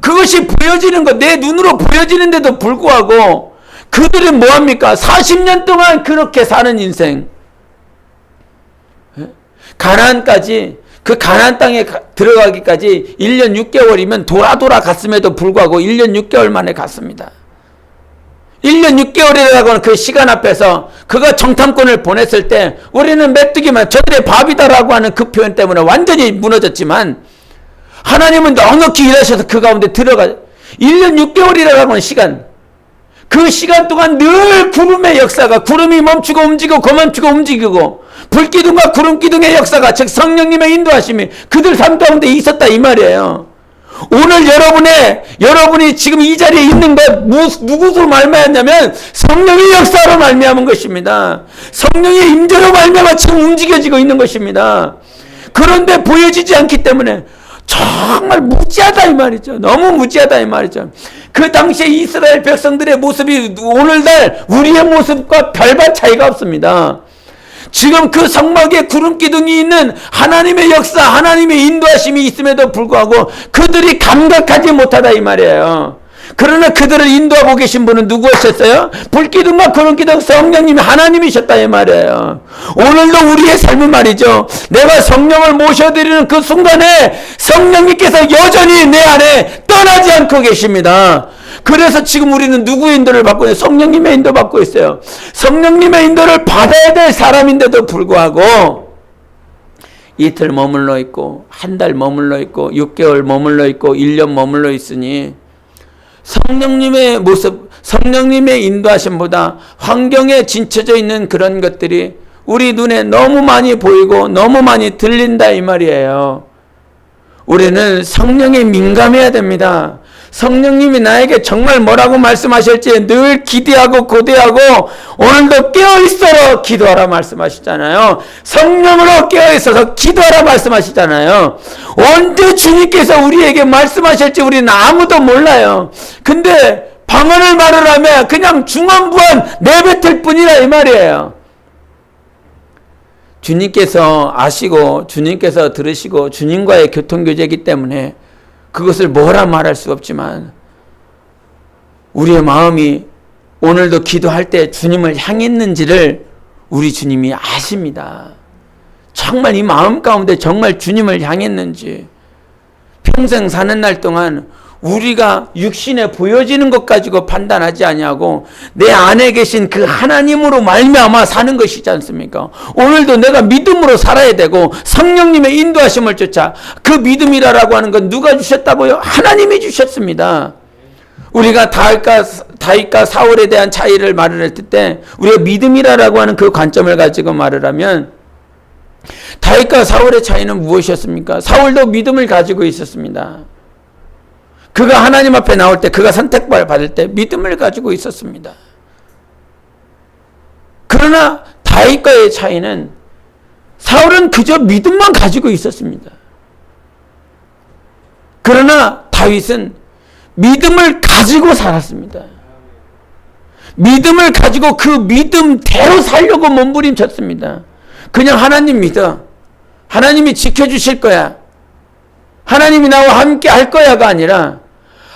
그것이 보여지는 것, 내 눈으로 보여지는데도 불구하고 그들은 뭐합니까? 40년 동안 그렇게 사는 인생. 가나안까지, 그 가나안 땅에 들어가기까지 1년 6개월이면 돌아 갔음에도 불구하고 1년 6개월 만에 갔습니다. 1년 6개월이라고 하는 그 시간 앞에서 그가 정탐꾼을 보냈을 때 우리는 메뚜기만 저들의 밥이다라고 하는 그 표현 때문에 완전히 무너졌지만 하나님은 넉넉히 일하셔서 그 가운데 들어가 1년 6개월이라고 하는 시간, 그 시간 동안 늘 구름의 역사가, 구름이 멈추고 움직이고 멈추고 움직이고 불기둥과 구름기둥의 역사가, 즉 성령님의 인도하심이 그들 삶 가운데 있었다 이 말이에요. 오늘 여러분이 지금 이 자리에 있는 것 누구로 말미암냐면 성령의 역사로 말미암은 것입니다. 성령의 임재로 말미암아 지금 움직여지고 있는 것입니다. 그런데 보여지지 않기 때문에 정말 무지하다 이 말이죠. 너무 무지하다 이 말이죠. 그 당시에 이스라엘 백성들의 모습이 오늘날 우리의 모습과 별반 차이가 없습니다. 지금 그 성막에 구름 기둥이 있는 하나님의 역사, 하나님의 인도하심이 있음에도 불구하고 그들이 감각하지 못하다 이 말이에요. 그러나 그들을 인도하고 계신 분은 누구셨어요? 불기둥과 구름 기둥 성령님이 하나님이셨다 이 말이에요. 오늘도 우리의 삶은 말이죠. 내가 성령을 모셔드리는 그 순간에 성령님께서 여전히 내 안에 떠나지 않고 계십니다. 그래서 지금 우리는 누구의 인도를 받고 있어요? 성령님의 인도 받고 있어요. 성령님의 인도를 받아야 될 사람인데도 불구하고 이틀 머물러 있고 한 달 머물러 있고 6개월 머물러 있고 1년 머물러 있으니 성령님의 모습, 성령님의 인도하심보다 환경에 진쳐져 있는 그런 것들이 우리 눈에 너무 많이 보이고 너무 많이 들린다 이 말이에요. 우리는 성령에 민감해야 됩니다. 성령님이 나에게 정말 뭐라고 말씀하실지 늘 기대하고 고대하고 오늘도 깨어있어라 기도하라 말씀하시잖아요. 성령으로 깨어있어서 기도하라 말씀하시잖아요. 언제 주님께서 우리에게 말씀하실지 우리는 아무도 몰라요. 근데 방언을 말하라면 그냥 중언부언 내뱉을 뿐이라 이 말이에요. 주님께서 아시고 주님께서 들으시고 주님과의 교통교제이기 때문에 그것을 뭐라 말할 수 없지만 우리의 마음이 오늘도 기도할 때 주님을 향했는지를 우리 주님이 아십니다. 정말 이 마음 가운데 정말 주님을 향했는지, 평생 사는 날 동안 우리가 육신에 보여지는 것 가지고 판단하지 아니하고 내 안에 계신 그 하나님으로 말미암아 사는 것이지 않습니까? 오늘도 내가 믿음으로 살아야 되고 성령님의 인도하심을 쫓아 그 믿음이라고 하는 건 누가 주셨다고요? 하나님이 주셨습니다. 우리가 다윗과 사울에 대한 차이를 말을 했을 때 우리가 믿음이라고 하는 그 관점을 가지고 말을 하면 다윗과 사울의 차이는 무엇이었습니까? 사울도 믿음을 가지고 있었습니다. 그가 하나님 앞에 나올 때, 그가 선택받을 때 믿음을 가지고 있었습니다. 그러나 다윗과의 차이는 사울은 그저 믿음만 가지고 있었습니다. 그러나 다윗은 믿음을 가지고 살았습니다. 믿음을 가지고 그 믿음대로 살려고 몸부림쳤습니다. 그냥 하나님 믿어. 하나님이 지켜주실 거야. 하나님이 나와 함께 할 거야가 아니라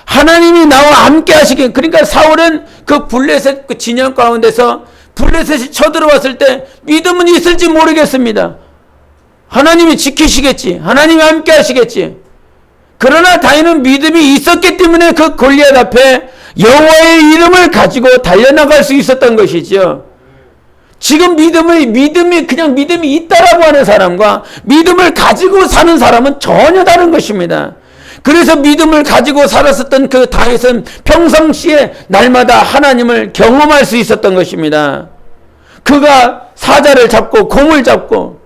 하나님이 나와 함께 하시게. 그러니까 사울은 그 블레셋 그 진영 가운데서 블레셋이 쳐들어왔을 때 믿음은 있을지 모르겠습니다. 하나님이 지키시겠지. 하나님이 함께 하시겠지. 그러나 다윗은 믿음이 있었기 때문에 그 골리앗 앞에 여호와의 이름을 가지고 달려나갈 수 있었던 것이죠. 지금 믿음이 그냥 믿음이 있다라고 하는 사람과 믿음을 가지고 사는 사람은 전혀 다른 것입니다. 그래서 믿음을 가지고 살았었던 그 다윗은 평상시에 날마다 하나님을 경험할 수 있었던 것입니다. 그가 사자를 잡고 곰을 잡고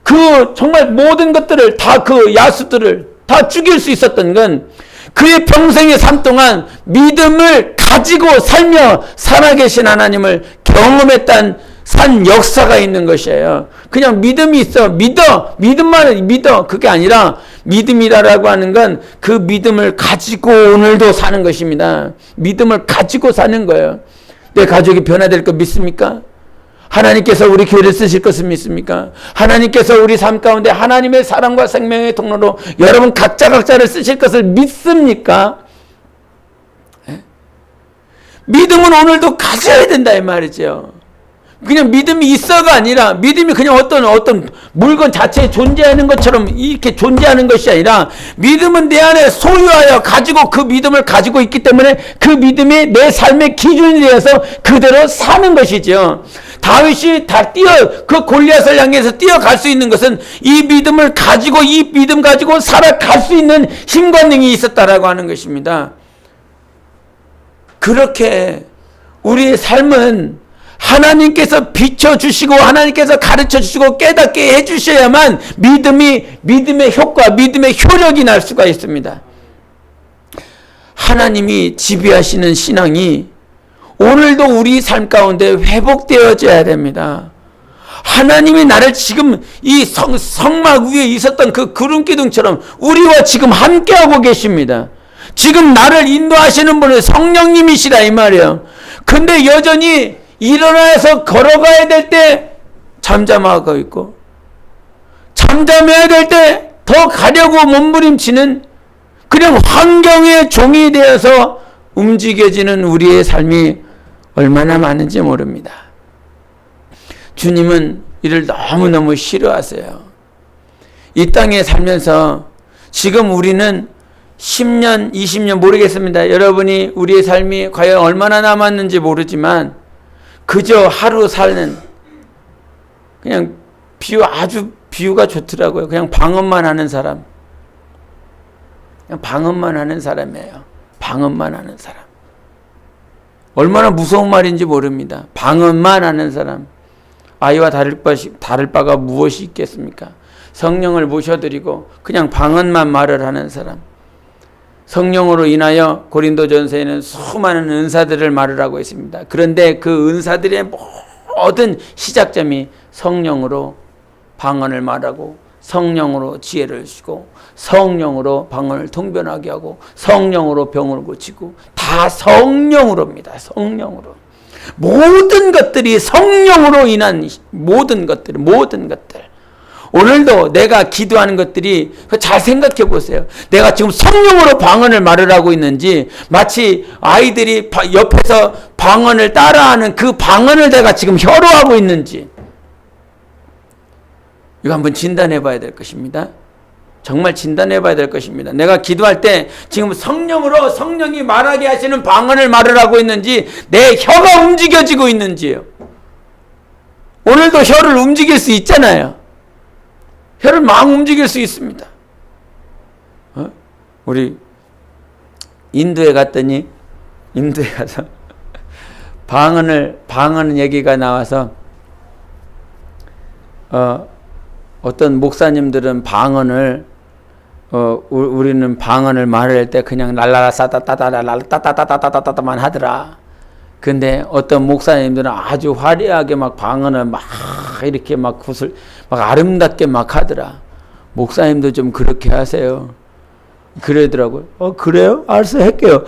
그 정말 모든 것들을 다 그 야수들을 다 죽일 수 있었던 건 그의 평생의 삶 동안 믿음을 가지고 살며 살아계신 하나님을 경험했던 산 역사가 있는 것이에요. 그냥 믿음이 있어. 믿음만 믿어. 그게 아니라 믿음이라고 하는 건 그 믿음을 가지고 오늘도 사는 것입니다. 믿음을 가지고 사는 거예요. 내 가족이 변화될 거 믿습니까? 하나님께서 우리 교회를 쓰실 것을 믿습니까? 하나님께서 우리 삶 가운데 하나님의 사랑과 생명의 통로로 여러분 각자를 쓰실 것을 믿습니까? 믿음은 오늘도 가져야 된다 이 말이죠. 그냥 믿음이 있어가 아니라 믿음이 그냥 어떤 물건 자체에 존재하는 것처럼 이렇게 존재하는 것이 아니라 믿음은 내 안에 소유하여 가지고 그 믿음을 가지고 있기 때문에 그 믿음이 내 삶의 기준이 되어서 그대로 사는 것이죠. 다윗이 그 골리앗을 향해서 뛰어갈 수 있는 것은 이 믿음을 가지고 이 믿음 가지고 살아갈 수 있는 힘과 능이 있었다라고 하는 것입니다. 그렇게 우리의 삶은 하나님께서 비춰주시고 하나님께서 가르쳐주시고 깨닫게 해주셔야만 믿음의 효과, 믿음의 효력이 날 수가 있습니다. 하나님이 지배하시는 신앙이 오늘도 우리 삶 가운데 회복되어져야 됩니다. 하나님이 나를 지금 이 성막 위에 있었던 그 구름 기둥처럼 우리와 지금 함께하고 계십니다. 지금 나를 인도하시는 분은 성령님이시라 이 말이에요. 근데 여전히 일어나서 걸어가야 될 때 잠잠하고 있고 잠잠해야 될 때 더 가려고 몸부림치는 그냥 환경의 종이 되어서 움직여지는 우리의 삶이 얼마나 많은지 모릅니다. 주님은 이를 너무너무 싫어하세요. 이 땅에 살면서 지금 우리는 10년, 20년 모르겠습니다. 여러분이 우리의 삶이 과연 얼마나 남았는지 모르지만 그저 하루 사는 그냥 비유가 좋더라고요. 그냥 방언만 하는 사람. 그냥 방언만 하는 사람이에요. 방언만 하는 사람. 얼마나 무서운 말인지 모릅니다. 방언만 하는 사람. 아이와 다를 바가 무엇이 있겠습니까? 성령을 모셔드리고 그냥 방언만 말을 하는 사람. 성령으로 인하여 고린도전서에는 수많은 은사들을 말을 하고 있습니다. 그런데 그 은사들의 모든 시작점이 성령으로 방언을 말하고 성령으로 지혜를 주고 성령으로 방언을 통변하게 하고 성령으로 병을 고치고 다 성령으로입니다. 성령으로. 모든 것들이 성령으로 인한 모든 것들. 오늘도 내가 기도하는 것들이 잘 생각해 보세요. 내가 지금 성령으로 방언을 말을 하고 있는지 마치 아이들이 옆에서 방언을 따라하는 그 방언을 내가 지금 혀로 하고 있는지 이거 한번 진단해 봐야 될 것입니다. 정말 진단해 봐야 될 것입니다. 내가 기도할 때 지금 성령이 말하게 하시는 방언을 말을 하고 있는지 내 혀가 움직여지고 있는지요. 오늘도 혀를 움직일 수 있잖아요. 혀를 막 움직일 수 있습니다. 우리 인도에 갔더니 인도에 가서 방언 얘기가 나와서 어떤 목사님들은 방언을 우리는 방언을 말할 때 그냥 랄라라 싸따따따라 따따따따따따만 하더라. 근데 어떤 목사님들은 아주 화려하게 막 방언을 막 이렇게 막 굿을 막 아름답게 막 하더라. 목사님도 좀 그렇게 하세요. 그러더라고요. 그래요? 알았어, 할게요.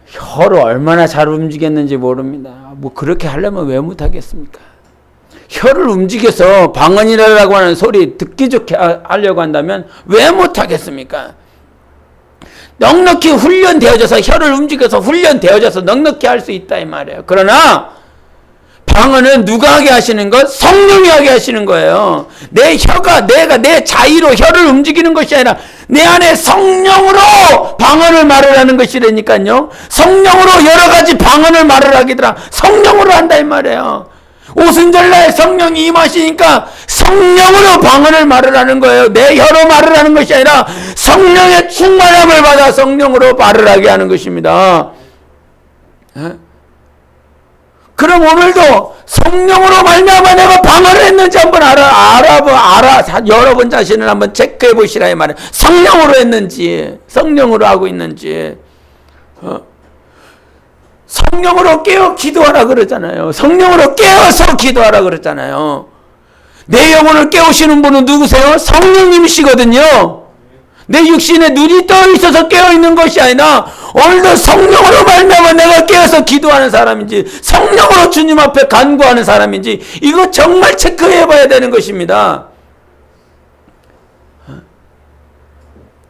혀를 얼마나 잘 움직였는지 모릅니다. 뭐 그렇게 하려면 왜 못하겠습니까? 혀를 움직여서 방언이라고 하는 소리 듣기 좋게 하려고 한다면 왜 못하겠습니까? 넉넉히 훈련되어져서 혀를 움직여서 훈련되어져서 넉넉히 할 수 있다 이 말이에요. 그러나 방언은 누가 하게 하시는 것? 성령이 하게 하시는 거예요. 내 혀가 내가 내 자의로 혀를 움직이는 것이 아니라 내 안에 성령으로 방언을 말하라는 것이라니까요. 성령으로 여러 가지 방언을 말을 하기더라. 성령으로 한다 이 말이에요. 오순절날 성령이 임하시니까 성령으로 방언을 말을 하는 거예요. 내 혀로 말을 하는 것이 아니라 성령의 충만함을 받아 성령으로 말을 하게 하는 것입니다. 그럼 오늘도 성령으로 말미암아 내가 방언을 했는지 한번 여러분 자신을 한번 체크해 보시라 이 말이에요. 성령으로 했는지, 성령으로 하고 있는지. 성령으로 깨어 기도하라 그러잖아요. 성령으로 깨어서 기도하라 그러잖아요. 내 영혼을 깨우시는 분은 누구세요? 성령님이시거든요. 내 육신에 눈이 떠 있어서 깨어 있는 것이 아니라 오늘도 성령으로 말미암아 내가 깨어서 기도하는 사람인지 성령으로 주님 앞에 간구하는 사람인지 이거 정말 체크해 봐야 되는 것입니다.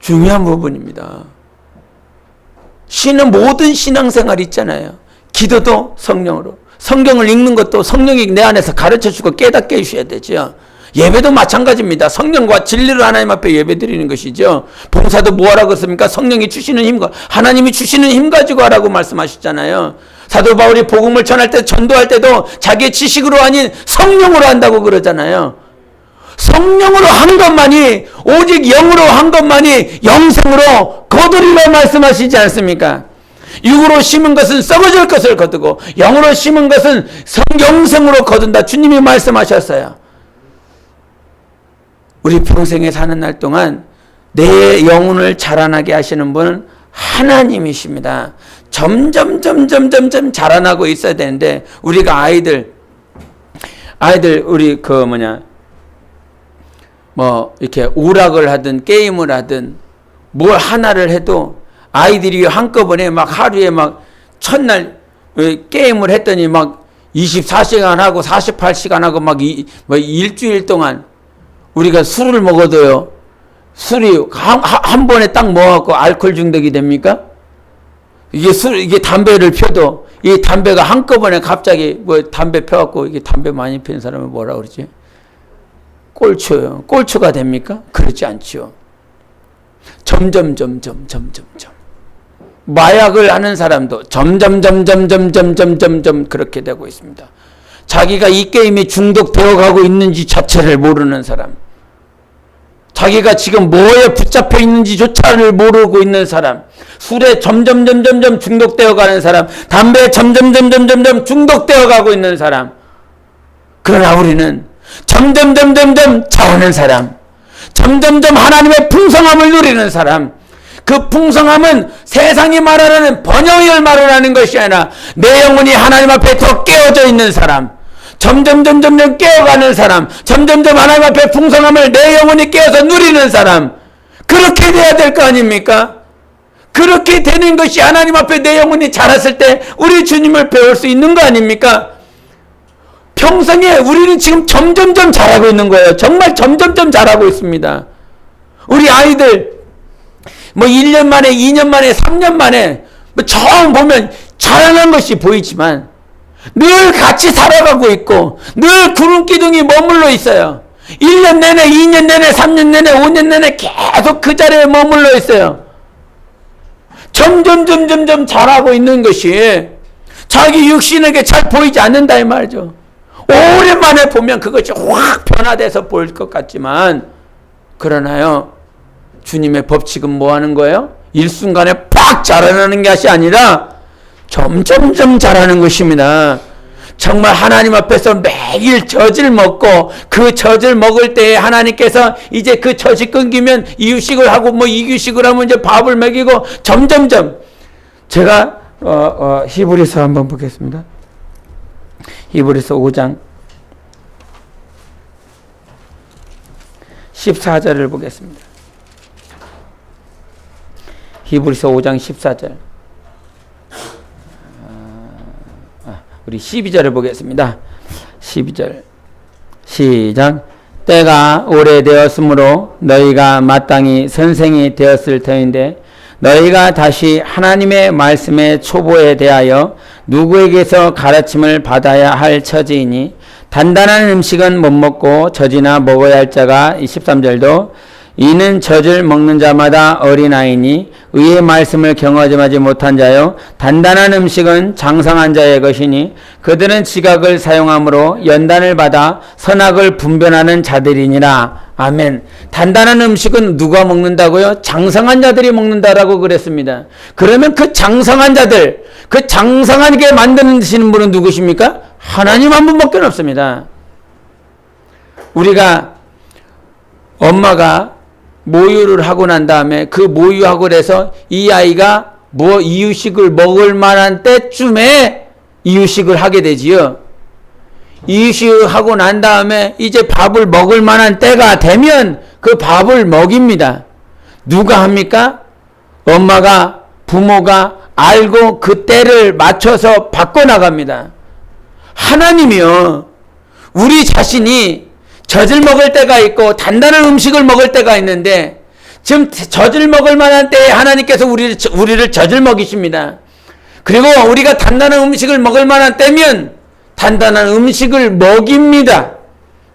중요한 부분입니다. 모든 신앙생활 있잖아요. 기도도 성령으로, 성경을 읽는 것도 성령이 내 안에서 가르쳐주고 깨닫게 해주셔야 되죠. 예배도 마찬가지입니다. 성령과 진리로 하나님 앞에 예배드리는 것이죠. 봉사도 뭐하라고 했습니까? 성령이 주시는 힘과 하나님이 주시는 힘 가지고 하라고 말씀하셨잖아요. 사도 바울이 복음을 전할 때 전도할 때도 자기의 지식으로 아닌 성령으로 한다고 그러잖아요. 성령으로 한 것만이 오직 영으로 한 것만이 영생으로 거두리라 말씀하시지 않습니까? 육으로 심은 것은 썩어질 것을 거두고 영으로 심은 것은 영생으로 거둔다. 주님이 말씀하셨어요. 우리 평생에 사는 날 동안 내 영혼을 자라나게 하시는 분은 하나님이십니다. 점점 자라나고 있어야 되는데 우리가 아이들 우리 이렇게 오락을 하든 게임을 하든 뭘 하나를 해도 아이들이 한꺼번에 막 하루에 막 첫날 게임을 했더니 막 24시간 하고 48시간 하고 막 일주일 동안 우리가 술을 먹어도요. 술이 한 번에 딱 먹어갖고 알코올 중독이 됩니까? 이게 담배를 펴도 이 담배가 한꺼번에 갑자기 담배 펴갖고 이게 담배 많이 피는 사람을 뭐라 그러지? 꼴초요. 꼴초가 됩니까? 그렇지 않지요. 점점. 마약을 하는 사람도 점점 그렇게 되고 있습니다. 자기가 이 게임에 중독되어 가고 있는지 자체를 모르는 사람. 자기가 지금 뭐에 붙잡혀 있는지조차를 모르고 있는 사람. 술에 점점 중독되어 가는 사람. 담배에 점점 중독되어 가고 있는 사람. 그러나 우리는 점점 자라는 사람. 점점 하나님의 풍성함을 누리는 사람. 그 풍성함은 세상이 말하는 번영을 말하는 것이 아니라 내 영혼이 하나님 앞에 더 깨어져 있는 사람. 점점 깨어가는 사람. 점점 하나님 앞에 풍성함을 내 영혼이 깨어서 누리는 사람. 그렇게 돼야 될 거 아닙니까? 그렇게 되는 것이 하나님 앞에 내 영혼이 자랐을 때 우리 주님을 배울 수 있는 거 아닙니까? 평생에 우리는 지금 점점 자라고 있는 거예요. 정말 점점 자라고 있습니다. 우리 아이들 1년 만에 2년 만에 3년 만에 처음 보면 자라난 것이 보이지만 늘 같이 살아가고 있고 늘 구름 기둥이 머물러 있어요. 1년 내내 2년 내내 3년 내내 5년 내내 계속 그 자리에 머물러 있어요. 점점 자라고 있는 것이 자기 육신에게 잘 보이지 않는다 이 말이죠. 오랜만에 보면 그것이 확 변화돼서 보일 것 같지만 그러나요. 주님의 법칙은 뭐 하는 거예요? 일순간에 팍 자라나는 것이 아니라 점점 자라는 것입니다. 정말 하나님 앞에서 매일 젖을 먹고 그 젖을 먹을 때에 하나님께서 이제 그 젖이 끊기면 이유식을 하고 이유식을 하면 이제 밥을 먹이고 점점 제가 히브리서 한번 보겠습니다. 히브리서 5장 14절을 보겠습니다. 히브리서 5장 14절. 우리 12절을 보겠습니다. 12절. 시작. 때가 오래되었으므로 너희가 마땅히 선생이 되었을 터인데 너희가 다시 하나님의 말씀의 초보에 대하여 누구에게서 가르침을 받아야 할 처지이니 단단한 음식은 못 먹고 젖이나 먹어야 할 자가 13절도 이는 젖을 먹는 자마다 어린아이니 의의 말씀을 경험하지 못한 자요 단단한 음식은 장성한 자의 것이니 그들은 지각을 사용함으로 연단을 받아 선악을 분별하는 자들이니라. 아멘. 단단한 음식은 누가 먹는다고요? 장성한 자들이 먹는다라고 그랬습니다. 그러면 그 장성한 자들, 그 장성하게 만드시는 분은 누구십니까? 하나님 한 분밖에 없습니다. 우리가 엄마가 모유를 하고 난 다음에 그 모유하고 그래서 이 아이가 이유식을 먹을 만한 때쯤에 이유식을 하게 되지요. 이유식을 하고 난 다음에 이제 밥을 먹을 만한 때가 되면 그 밥을 먹입니다. 누가 합니까? 엄마가, 부모가 알고 그 때를 맞춰서 바꿔나갑니다. 하나님이요. 우리 자신이 젖을 먹을 때가 있고 단단한 음식을 먹을 때가 있는데 지금 젖을 먹을 만한 때에 하나님께서 우리를 젖을 먹이십니다. 그리고 우리가 단단한 음식을 먹을 만한 때면 단단한 음식을 먹입니다.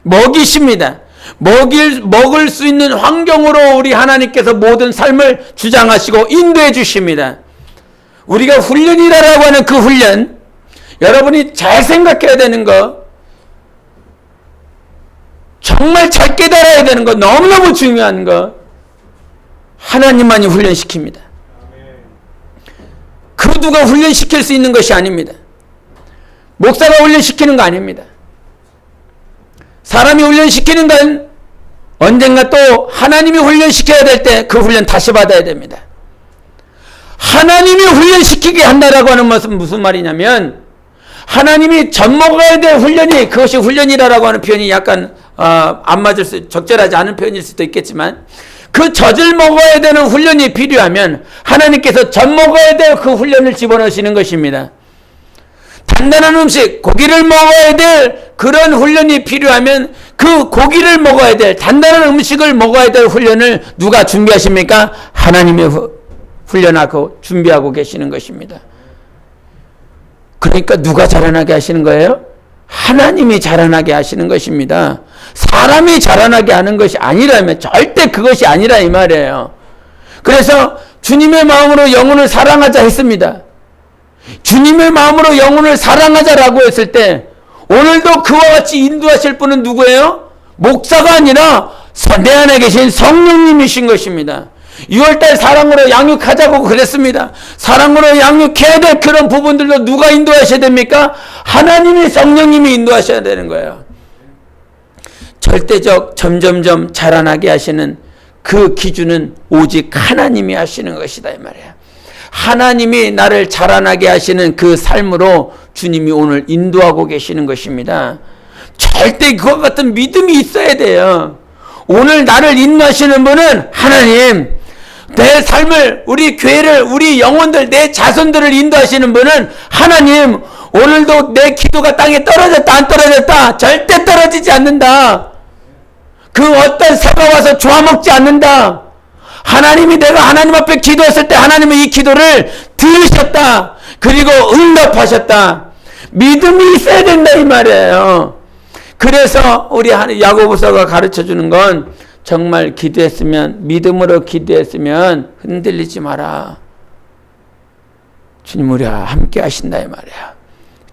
먹이십니다. 먹을 수 있는 환경으로 우리 하나님께서 모든 삶을 주장하시고 인도해 주십니다. 우리가 훈련이라고 하는 그 훈련, 여러분이 잘 생각해야 되는 거, 정말 잘 깨달아야 되는 거, 너무너무 중요한 거, 하나님만이 훈련시킵니다. 그 누가 훈련시킬 수 있는 것이 아닙니다. 목사가 훈련시키는 거 아닙니다. 사람이 훈련시키는 건 언젠가 또 하나님이 훈련시켜야 될 때 그 훈련 다시 받아야 됩니다. 하나님이 훈련시키게 한다라고 하는 것은 무슨 말이냐면 하나님이 젖 먹어야 될 훈련이 그것이 훈련이라고 하는 표현이 약간 안 맞을 적절하지 않은 표현일 수도 있겠지만 그 젖을 먹어야 되는 훈련이 필요하면 하나님께서 젖 먹어야 될 그 훈련을 집어넣으시는 것입니다. 단단한 음식, 고기를 먹어야 될 그런 훈련이 필요하면 그 고기를 먹어야 될 단단한 음식을 먹어야 될 훈련을 누가 준비하십니까? 하나님이 훈련하고 준비하고 계시는 것입니다. 그러니까 누가 자라나게 하시는 거예요? 하나님이 자라나게 하시는 것입니다. 사람이 자라나게 하는 것이 아니라면 절대 그것이 아니라 이 말이에요. 그래서 주님의 마음으로 영혼을 사랑하자 했습니다. 주님의 마음으로 영혼을 사랑하자라고 했을 때 오늘도 그와 같이 인도하실 분은 누구예요? 목사가 아니라 내 안에 계신 성령님이신 것입니다. 6월달 사랑으로 양육하자고 그랬습니다. 사랑으로 양육해야 될 그런 부분들도 누가 인도하셔야 됩니까? 하나님이 성령님이 인도하셔야 되는 거예요. 절대적 점점점 자라나게 하시는 그 기준은 오직 하나님이 하시는 것이다 이 말이에요. 하나님이 나를 자라나게 하시는 그 삶으로 주님이 오늘 인도하고 계시는 것입니다. 절대 그와 같은 믿음이 있어야 돼요. 오늘 나를 인도하시는 분은 하나님, 내 삶을, 우리 교회를, 우리 영혼들, 내 자손들을 인도하시는 분은 하나님, 오늘도 내 기도가 땅에 떨어졌다 안 떨어졌다 절대 떨어지지 않는다. 그 어떤 새가 와서 조아먹지 않는다. 하나님이 내가 하나님 앞에 기도했을 때 하나님은 이 기도를 들으셨다. 그리고 응답하셨다. 믿음이 있어야 된다 이 말이에요. 그래서 우리 야고보서가 가르쳐주는 건 정말 기도했으면, 믿음으로 기도했으면 흔들리지 마라. 주님 우리와 함께 하신다 이 말이야.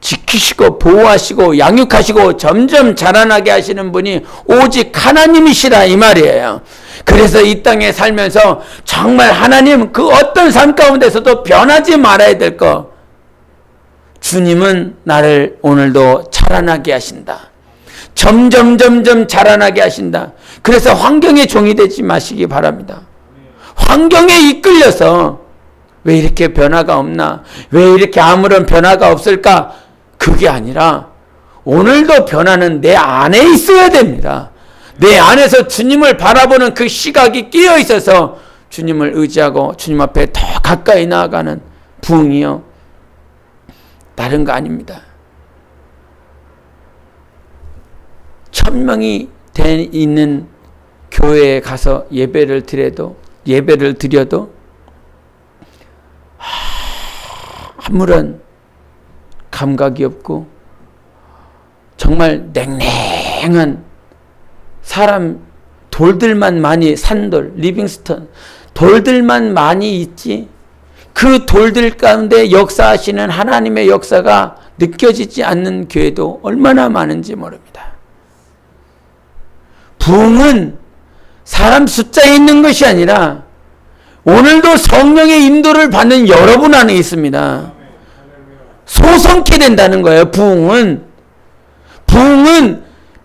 지키시고 보호하시고 양육하시고 점점 자라나게 하시는 분이 오직 하나님이시라 이 말이에요. 그래서 이 땅에 살면서 정말 하나님 그 어떤 삶 가운데서도 변하지 말아야 될 거, 주님은 나를 오늘도 자라나게 하신다. 점점 자라나게 하신다. 그래서 환경의 종이 되지 마시기 바랍니다. 환경에 이끌려서 왜 이렇게 변화가 없나? 왜 이렇게 아무런 변화가 없을까? 그게 아니라 오늘도 변화는 내 안에 있어야 됩니다. 내 안에서 주님을 바라보는 그 시각이 끼어 있어서 주님을 의지하고 주님 앞에 더 가까이 나아가는 부흥이요, 다른 거 아닙니다. 1000명이 돼 있는 교회에 가서 예배를 드려도 아무런 감각이 없고 정말 냉랭한 사람, 돌들만 많이, 산돌, 리빙스턴 돌들만 많이 있지, 그 돌들 가운데 역사하시는 하나님의 역사가 느껴지지 않는 교회도 얼마나 많은지 모릅니다. 부흥은 사람 숫자에 있는 것이 아니라 오늘도 성령의 인도를 받는 여러분 안에 있습니다. 소성케 된다는 거예요. 부흥은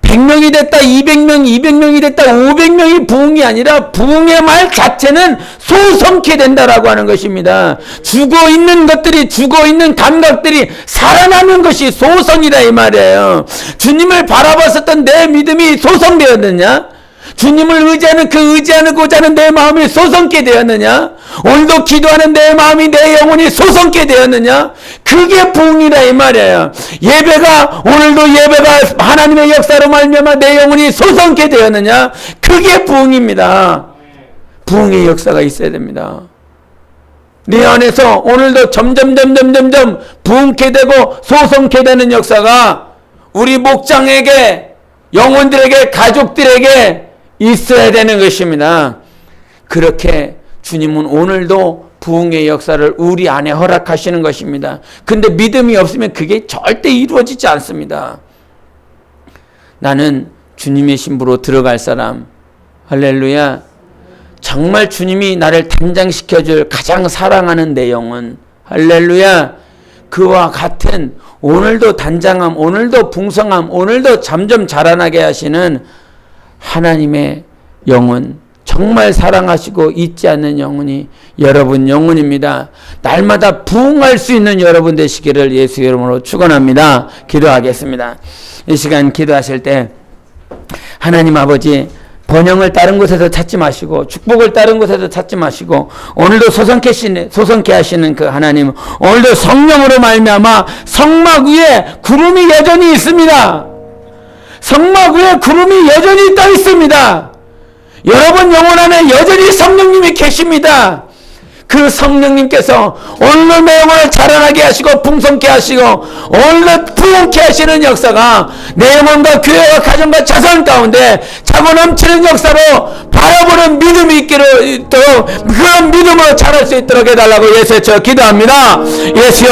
100명이 됐다, 200명이 됐다, 500명이 부흥이 아니라 부흥의 말 자체는 소성케 된다라고 하는 것입니다. 죽어있는 것들이, 죽어있는 감각들이 살아나는 것이 소성이다 이 말이에요. 주님을 바라봤었던 내 믿음이 소성되었느냐? 주님을 의지하는 그 의지하고자 하는 내 마음이 소성케 되었느냐? 오늘도 기도하는 내 마음이, 내 영혼이 소성케 되었느냐? 그게 부흥이다 이 말이에요. 예배가, 오늘도 예배가 하나님의 역사로 말미암아 내 영혼이 소성케 되었느냐? 그게 부흥입니다. 부흥의 역사가 있어야 됩니다. 내 안에서 오늘도 점점 부흥케 되고 소성케 되는 역사가 우리 목장에게, 영혼들에게, 가족들에게 있어야 되는 것입니다. 그렇게 주님은 오늘도 부흥의 역사를 우리 안에 허락하시는 것입니다. 근데 믿음이 없으면 그게 절대 이루어지지 않습니다. 나는 주님의 신부로 들어갈 사람, 할렐루야. 정말 주님이 나를 단장시켜줄 가장 사랑하는 내 영혼, 할렐루야. 그와 같은 오늘도 단장함, 오늘도 풍성함, 오늘도 점점 자라나게 하시는 하나님의 영혼, 정말 사랑하시고 잊지 않는 영혼이 여러분 영혼입니다. 날마다 부흥할 수 있는 여러분 되시기를 예수 이름으로 축원합니다. 기도하겠습니다. 이 시간 기도하실 때 하나님 아버지, 번영을 다른 곳에서 찾지 마시고 축복을 다른 곳에서 찾지 마시고 오늘도 소성케 하시는 그 하나님, 오늘도 성령으로 말미암아 성막 위에 구름이 여전히 있습니다. 성막 위에 구름이 여전히 떠 있습니다. 여러분 영혼 안에 여전히 성령님이 계십니다. 그 성령님께서 오늘도 내 영혼을 자라나게 하시고 풍성케 하시고 오늘도 부흥케 하시는 역사가 내 영혼과 교회와 가정과 자손 가운데 차고 넘치는 역사로 바라보는 믿음이 있도록, 그런 믿음으로 자랄 수 있도록 해달라고 예수의 기도합니다. 예수여.